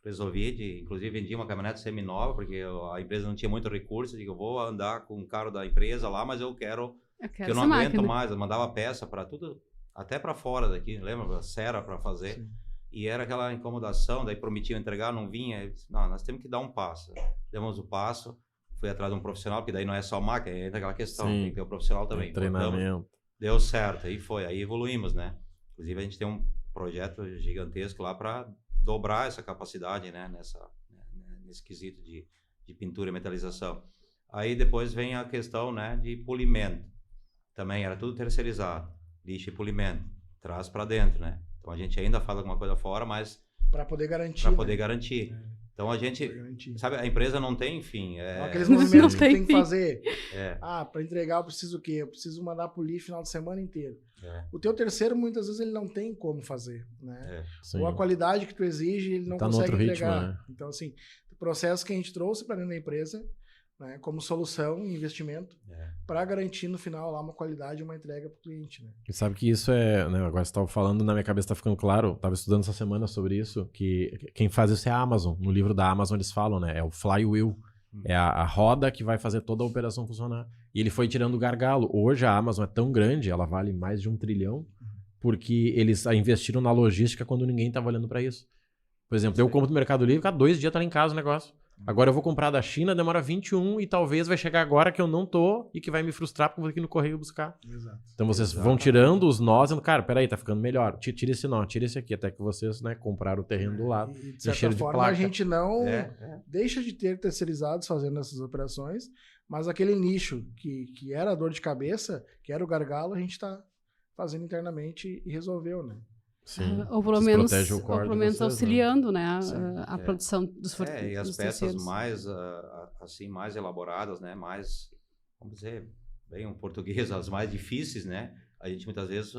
resolvi, inclusive vendi uma caminhonete seminova, porque a empresa não tinha muito recurso. Digo, eu vou andar com o carro da empresa lá, mas eu quero que eu não aguento mais. Eu mandava peça para tudo, até para fora daqui, lembra? Cera para fazer. Sim. E era aquela incomodação, daí prometiam entregar, não vinha. Eu disse, não, nós temos que dar um passo. Demos o passo, fui atrás de um profissional, porque daí não é só máquina, é aquela questão, tem que ter o profissional também. Treinamento. Deu certo, aí foi, aí evoluímos, né? Inclusive a gente tem um projeto gigantesco lá para dobrar essa capacidade, né? nesse quesito de pintura e metalização. Aí depois vem a questão, né, de polimento. Também era tudo terceirizado. Lixo e polimento. Traz para dentro, né? Então a gente ainda faz alguma coisa fora, mas... Para poder garantir. Para poder garantir. Então a gente, sabe, a empresa não tem fim. Aqueles movimentos que tem que fazer. Para entregar eu preciso o quê? Eu preciso mandar polir final de semana inteiro. O teu terceiro, muitas vezes, ele não tem como fazer, né? Ou a qualidade que tu exige, ele não consegue entregar. Ritmo, né? Então, assim, o processo que a gente trouxe para dentro da empresa, né, como solução, investimento, para garantir no final lá uma qualidade e uma entrega para o cliente. Né? E sabe que isso é, né, agora você estava falando, na minha cabeça está ficando claro, estava estudando essa semana sobre isso, que quem faz isso é a Amazon. No livro da Amazon eles falam, né, é o flywheel, é a roda que vai fazer toda a operação funcionar. E ele foi tirando o gargalo. Hoje a Amazon é tão grande, ela vale mais de 1 trilhão, porque eles investiram na logística quando ninguém estava olhando para isso. Por exemplo, eu compro no Mercado Livre, cada 2 dias tá lá em casa o negócio. Agora eu vou comprar da China, demora 21 e talvez vai chegar agora que eu não tô e que vai me frustrar porque eu vou aqui no correio buscar. Exato. Então vocês vão tirando os nós e cara, peraí, tá ficando melhor. Tira esse nó, tira esse aqui, até que vocês, né, compraram o terreno do lado. E de certa forma a gente não deixa de ter terceirizados fazendo essas operações, mas aquele nicho que era a dor de cabeça, que era o gargalo, a gente tá fazendo internamente e resolveu, né? Sim. Ou pelo menos auxiliando, né, a produção dos e as peças mais assim, mais elaboradas, né, mais, vamos dizer, bem um português, as mais difíceis, né, a gente muitas vezes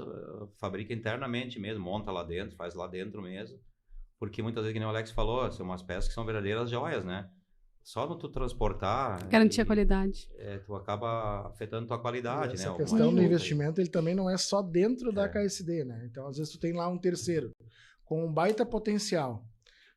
fabrica internamente mesmo, monta lá dentro, faz lá dentro mesmo, porque muitas vezes, que nem o Alex falou, são umas peças que são verdadeiras joias, né? Só no tu transportar... Garantir a qualidade. Tu acaba afetando tua qualidade, essa né? A questão do investimento, ele também não é só dentro da KSD, né? Então, às vezes, tu tem lá um terceiro com um baita potencial,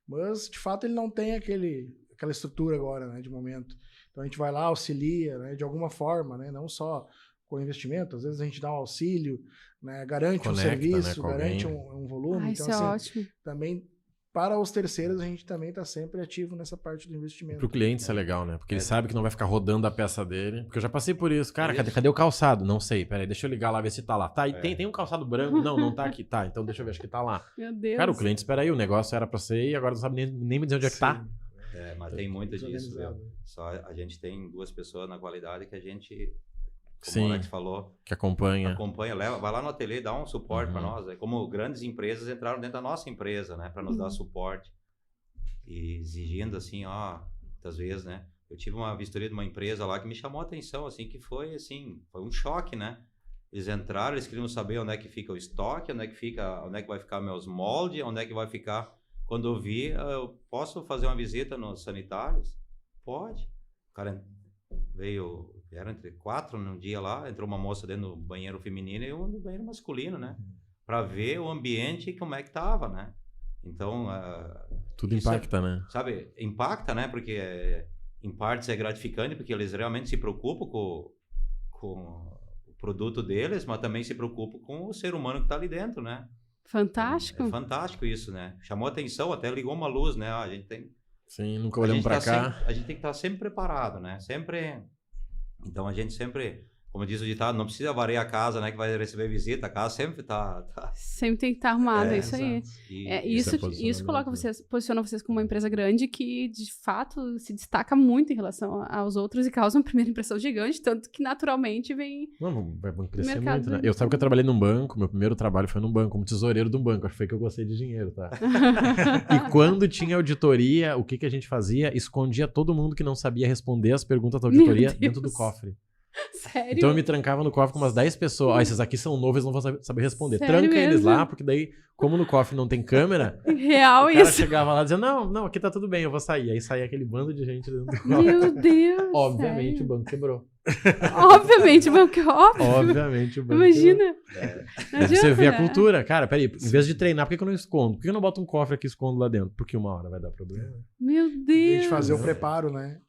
mas, de fato, ele não tem aquela estrutura agora, né? De momento. Então, a gente vai lá, auxilia, né? De alguma forma, né? Não só com investimento, às vezes a gente dá um auxílio, né? Garante um serviço, né? Garante um volume. Então, isso é ótimo. Também... Para os terceiros, a gente também está sempre ativo nessa parte do investimento. Para o cliente isso é legal, né? Porque ele sabe que não vai ficar rodando a peça dele. Porque eu já passei por isso. Cara, cadê o calçado? Não sei. Peraí, deixa eu ligar lá, ver se tá lá. Tá, e tem um calçado branco? Não tá aqui. Tá, então deixa eu ver, acho que tá lá. Meu Deus. Cara, o cliente espera aí. O negócio era para ser e agora não sabe nem me dizer onde é que tá. Mas tem muito disso, viu? Só a gente tem 2 pessoas na qualidade que a gente... Como o Alex falou, que acompanha, vai lá no ateliê e dá um suporte para nós. É como grandes empresas entraram dentro da nossa empresa, né, para nos dar suporte e exigindo assim, muitas vezes, né. Eu tive uma vistoria de uma empresa lá que me chamou a atenção, assim, que foi um choque, né. Eles entraram, eles queriam saber onde é que fica o estoque, onde é que vai ficar meus moldes, onde é que vai ficar. Quando eu vi, eu posso fazer uma visita nos sanitários? Pode. O cara vieram entre 4 num dia lá, entrou uma moça dentro do banheiro feminino e um no banheiro masculino, né? Para ver o ambiente e como é que tava, né? Então... tudo impacta, né? Sabe, impacta, né? Porque em partes é gratificante, porque eles realmente se preocupam com o produto deles, mas também se preocupam com o ser humano que tá ali dentro, né? Fantástico. É fantástico isso, né? Chamou atenção, até ligou uma luz, né? A gente tem... Sim, nunca olhamos para cá. A gente tem que estar sempre preparado, né? Sempre... Então a gente sempre, como diz o ditado, não precisa varrer a casa, né, que vai receber visita, a casa sempre tá... Sempre tem que estar arrumada, isso aí. Isso posiciona vocês como uma empresa grande que, de fato, se destaca muito em relação aos outros e causa uma primeira impressão gigante, tanto que naturalmente vem... Vai crescer muito, né? Sabe que eu trabalhei num banco, meu primeiro trabalho foi num banco, como tesoureiro de um banco, acho que foi que eu gostei de dinheiro, tá? E quando tinha auditoria, o que a gente fazia? Escondia todo mundo que não sabia responder as perguntas da auditoria dentro do cofre. Sério? Então eu me trancava no cofre com umas 10 pessoas. Esses aqui são novos, eles não vão saber responder. Sério Tranca mesmo? eles lá, porque daí, como no cofre não tem câmera, Real o cara isso. chegava lá dizendo, não, aqui tá tudo bem, eu vou sair. Aí saía aquele bando de gente dentro do cofre. Meu Deus, Obviamente sério? o banco quebrou. Obviamente o banco quebrou. Obviamente o banco Imagina. Aí você vê a cultura. Cara, peraí, em vez de treinar, por que eu não escondo? Por que eu não boto um cofre aqui e escondo lá dentro? Porque uma hora vai dar problema. Meu A Deus. gente fazer o preparo, né?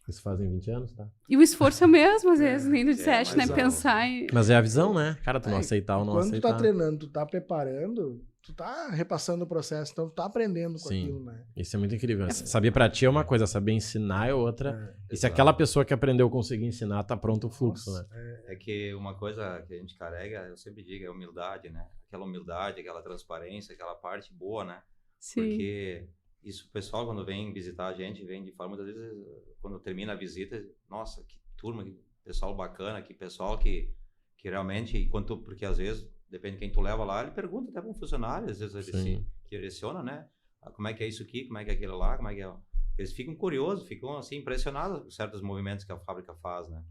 Isso fazem 20 anos, tá? E o esforço é o mesmo, às vezes, nem do disseste, né? mas Pensar em... Mas é a visão, né? Cara, tu não aceitar ou não Quando aceitar. tu tá treinando, tu tá preparando, tu tá repassando o processo, então tu tá aprendendo com Sim. aquilo, né? Isso é muito incrível. Saber pra ti é uma coisa, saber ensinar é outra. E se aquela pessoa que aprendeu conseguir ensinar, tá pronto o fluxo, né? É que uma coisa que a gente carrega, eu sempre digo, é humildade, né? Aquela humildade, aquela transparência, aquela parte boa, né? Sim. Porque isso, o pessoal, quando vem visitar a gente, vem de forma, muitas vezes, quando termina a visita, nossa, que turma, que pessoal bacana, que pessoal que realmente, porque às vezes, depende de quem tu leva lá, ele pergunta até para um funcionário, às vezes ele se direciona, né? Como é que é isso aqui, como é que é aquilo lá, como é que é... Eles ficam curiosos, ficam assim, impressionados com certos movimentos que a fábrica faz, né?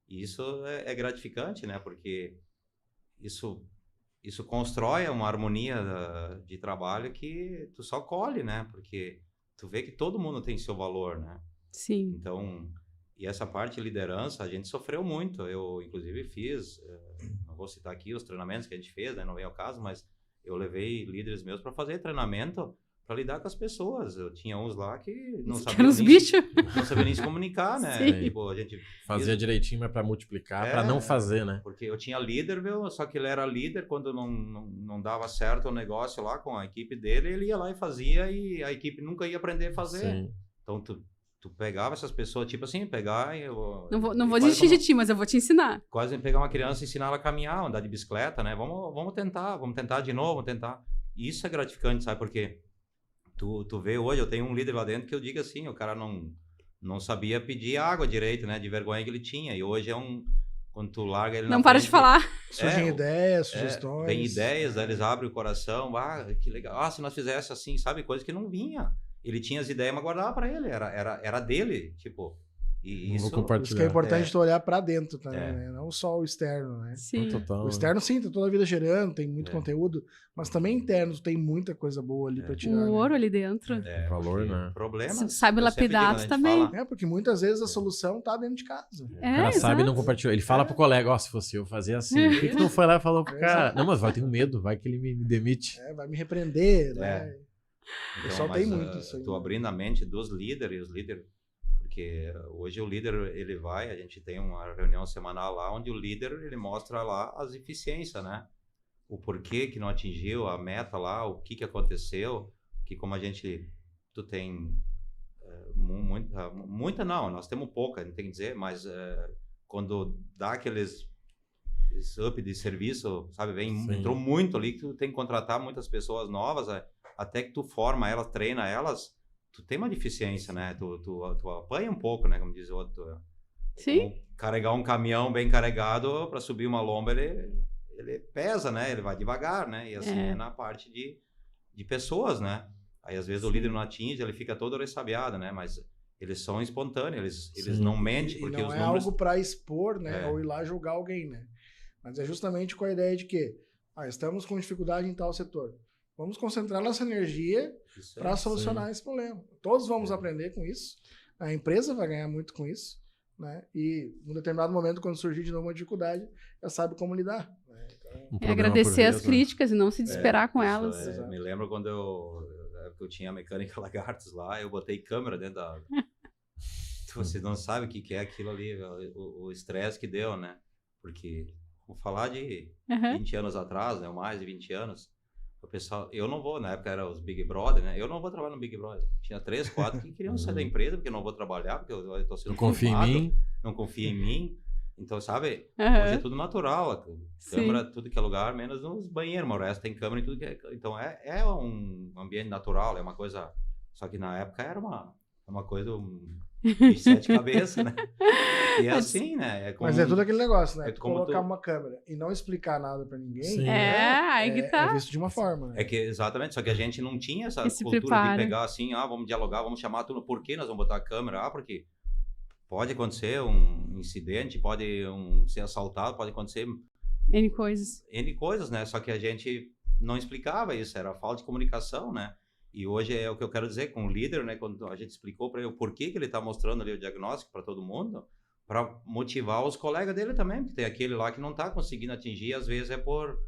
E isso é gratificante, né? Porque isso constrói uma harmonia de trabalho que tu só colhe, né? Porque tu vê que todo mundo tem seu valor, né? Sim. Então, e essa parte de liderança, a gente sofreu muito. Eu, inclusive, fiz, não vou citar aqui os treinamentos que a gente fez, né? Não vem ao caso, mas eu levei líderes meus para fazer treinamento para lidar com as pessoas. Eu tinha uns lá que não sabiam nem se comunicar, né? Tipo, a gente fazia direitinho, mas para multiplicar, para não fazer, né? Porque eu tinha líder, só que ele era líder quando não dava certo o negócio lá com a equipe dele, ele ia lá e fazia e a equipe nunca ia aprender a fazer. Sim. Então, tu pegava essas pessoas, tipo assim, pegar e... Não vou desistir de ti, mas eu vou te ensinar. Quase pegar uma criança e ensinar ela a caminhar, andar de bicicleta, né? Vamos tentar de novo, vamos tentar. E isso é gratificante, sabe? Porque tu vê hoje, eu tenho um líder lá dentro que eu digo assim, o cara não sabia pedir água direito, né? De vergonha que ele tinha. E hoje quando tu larga ele não para de falar. Surgem ideias, sugestões. Tem ideias, aí eles abrem o coração, que legal. Se nós fizesse assim, sabe? Coisa que não vinha. Ele tinha as ideias, mas guardava para ele. Era dele, tipo... E isso que é importante tu olhar para dentro também, né? Não só o externo, né? Sim. O externo, sim, tá toda a vida gerando, tem muito conteúdo, mas também interno, tu tem muita coisa boa ali para tirar. O ouro ali dentro. Valor, né? Problemas. Sabe lapidar também. Porque muitas vezes a solução tá dentro de casa. O cara sabe e não compartilhou. Ele fala pro colega, se fosse eu fazer assim, por que não foi lá e falou pro cara? Não, mas tenho medo, vai que ele me demite. Vai me repreender, né? O pessoal tem muito isso aí. Tô abrindo a mente dos líderes, porque hoje o líder, a gente tem uma reunião semanal lá, onde o líder, ele mostra lá as eficiências, né? O porquê que não atingiu a meta lá, o que aconteceu, que como tu tem muita não, nós temos pouca, não tem que dizer, mas quando dá aqueles up de serviço, sabe, entrou muito ali, que tu tem que contratar muitas pessoas novas, até que tu forma elas, treina elas, tu tem uma deficiência, né? Tu apanha um pouco, né? Como diz o outro. Sim. Carregar um caminhão bem carregado para subir uma lomba, ele pesa, né? Ele vai devagar, né? E assim é na parte de pessoas, né? Aí às vezes o líder não atinge, ele fica todo ressabiado, né? Mas eles são espontâneos, eles não mentem, porque não os é números... algo para expor, né? Ou ir lá julgar alguém, né? Mas é justamente com a ideia de que estamos com dificuldade em tal setor. Vamos concentrar nossa energia para solucionar esse problema. Todos vamos aprender com isso. A empresa vai ganhar muito com isso, né? E em um determinado momento, quando surgir de novo uma dificuldade, já sabe como lidar. Né? Então, agradecer as críticas e não se desesperar com elas. Me lembro quando eu tinha a mecânica Lagartos lá, eu botei câmera dentro da... Você não sabe o que é aquilo ali, o estresse que deu, né? Porque, vou falar de 20 anos atrás, né? Mais de 20 anos, o pessoal, eu não vou, na época era os Big Brother, né? Eu não vou trabalhar no Big Brother. Tinha 3, 4 que queriam sair da empresa, porque eu não vou trabalhar, porque eu tô sendo filmado, não confia em mim. Então, sabe, hoje é tudo natural. Câmera, tudo que é lugar, menos nos banheiros, mas o resto tem câmera em tudo que é. Então, é um ambiente natural, é uma coisa... Só que na época era uma coisa de 7 cabeças, né? E é assim, né? Mas é tudo aquele negócio, né? Colocar uma câmera e não explicar nada pra ninguém, aí que tá. É visto de uma forma, né? É que, exatamente, só que a gente não tinha essa cultura de pegar assim, vamos dialogar, vamos chamar tudo. Por que nós vamos botar a câmera? Porque pode acontecer um incidente, pode ser assaltado, pode acontecer... N coisas, né? Só que a gente não explicava isso, era falta de comunicação, né? E hoje é o que eu quero dizer com o líder, né? Quando a gente explicou para ele o porquê que ele está mostrando ali o diagnóstico para todo mundo, para motivar os colegas dele também, porque tem aquele lá que não está conseguindo atingir, às vezes é por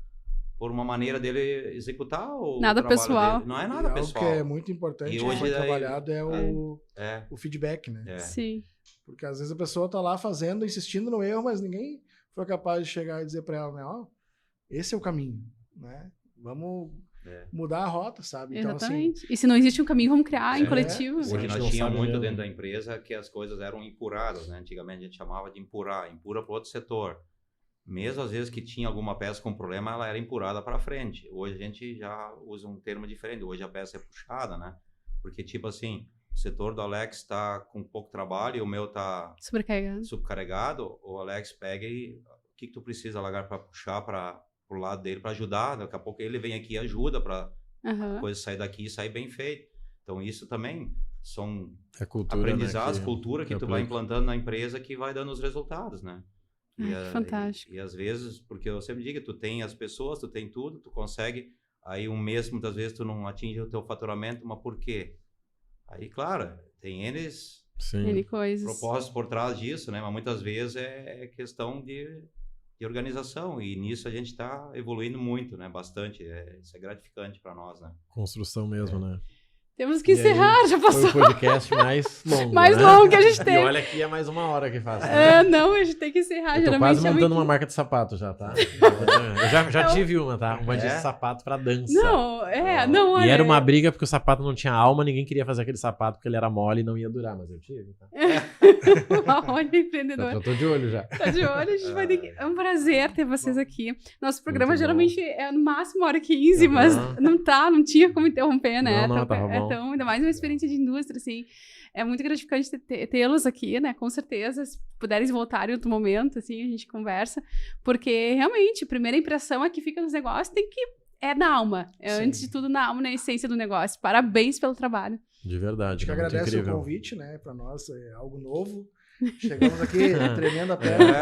uma maneira dele executar o nada pessoal dele. Não é nada pessoal. O que é muito importante e hoje trabalhado o feedback, né? Sim. Porque às vezes a pessoa tá lá fazendo, insistindo no erro, mas ninguém foi capaz de chegar e dizer para ela, né? Esse é o caminho, né? Vamos mudar a rota, sabe? Exatamente. Então, assim, e se não existe um caminho, vamos criar em coletivo. Hoje nós tínhamos muito dentro da empresa que as coisas eram empurradas, né? Antigamente a gente chamava de empura para outro setor. Mesmo às vezes que tinha alguma peça com problema, ela era empurrada para frente. Hoje a gente já usa um termo diferente. Hoje a peça é puxada, né? Porque, tipo assim, o setor do Alex está com pouco trabalho e o meu está subcarregado. O Alex pega e o que tu precisa, Lagar, para puxar para o lado dele, para ajudar. Daqui a pouco ele vem aqui e ajuda para a coisa sair daqui e sair bem feito. Então, isso também são aprendizados, cultura que tu vai implantando na empresa que vai dando os resultados, né? Fantástico. E às vezes, porque eu sempre digo, tu tem as pessoas, tu tem tudo, tu consegue, aí um mês, muitas vezes, tu não atinge o teu faturamento, mas por quê? Aí, claro, tem N coisas, propósitos por trás disso, né? Mas muitas vezes é questão de organização, e nisso a gente está evoluindo muito, né? Bastante, isso é gratificante para nós, né? Construção mesmo, né? Temos que encerrar, já passou. Foi o podcast mais longo. Mais longo que a gente teve. E olha que é mais 1 hora que faz. Não, a gente tem que encerrar. Eu tô quase montando uma marca de sapato já, tá? Eu já tive uma, tá? Uma de sapato pra dança. Não, E era uma briga porque o sapato não tinha alma, ninguém queria fazer aquele sapato porque ele era mole e não ia durar, mas eu tive, tá? Olha, empreendedor. Eu tô de olho já. Tá de olho, a gente vai ter que... É um prazer ter vocês aqui. Nosso programa geralmente é no máximo 1h15, mas não tinha como interromper, né? Não, tava bom. Então, ainda mais uma experiência de indústria, assim, é muito gratificante tê-los aqui, né, com certeza, se puderem voltar em outro momento, assim, a gente conversa, porque, realmente, a primeira impressão é que fica nos negócios, é na alma, antes de tudo na alma, na essência do negócio. Parabéns pelo trabalho. De verdade, que agradece o convite, né, para nós, é algo novo. Chegamos aqui tremendo a perna.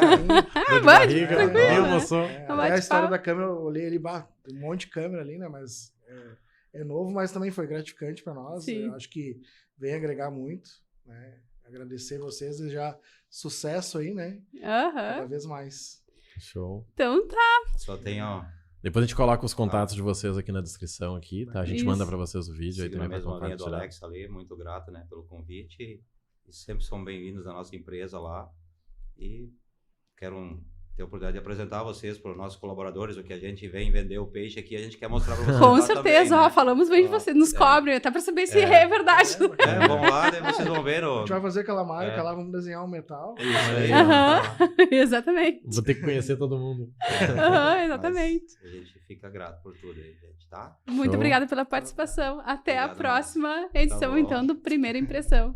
A história da câmera, eu olhei ali, tem um monte de câmera ali, né, mas... É novo, mas também foi gratificante para nós. Eu acho que vem agregar muito, né? Agradecer vocês, desejar sucesso aí, né? Cada vez mais. Show. Então tá. Só tem, Depois a gente coloca os contatos de vocês aqui na descrição aqui, tá? A gente manda para vocês o vídeo aí também para compartilhar. Do Alex ali, muito grato, né, pelo convite. E sempre são bem-vindos à nossa empresa lá. E quero ter a oportunidade de apresentar a vocês para os nossos colaboradores, o que a gente vem vender o peixe aqui, a gente quer mostrar para vocês. Com certeza, também, né? Falamos bem de vocês, nos cobrem, até para saber se é verdade. Vamos lá, daí vocês vão ver. A gente vai fazer aquela marca lá, vamos desenhar um metal. Isso aí. Exatamente. Vou ter que conhecer todo mundo. Exatamente. Mas a gente fica grato por tudo aí, gente, tá? Muito obrigada pela participação. Até a próxima edição, então, do Primeira Impressão.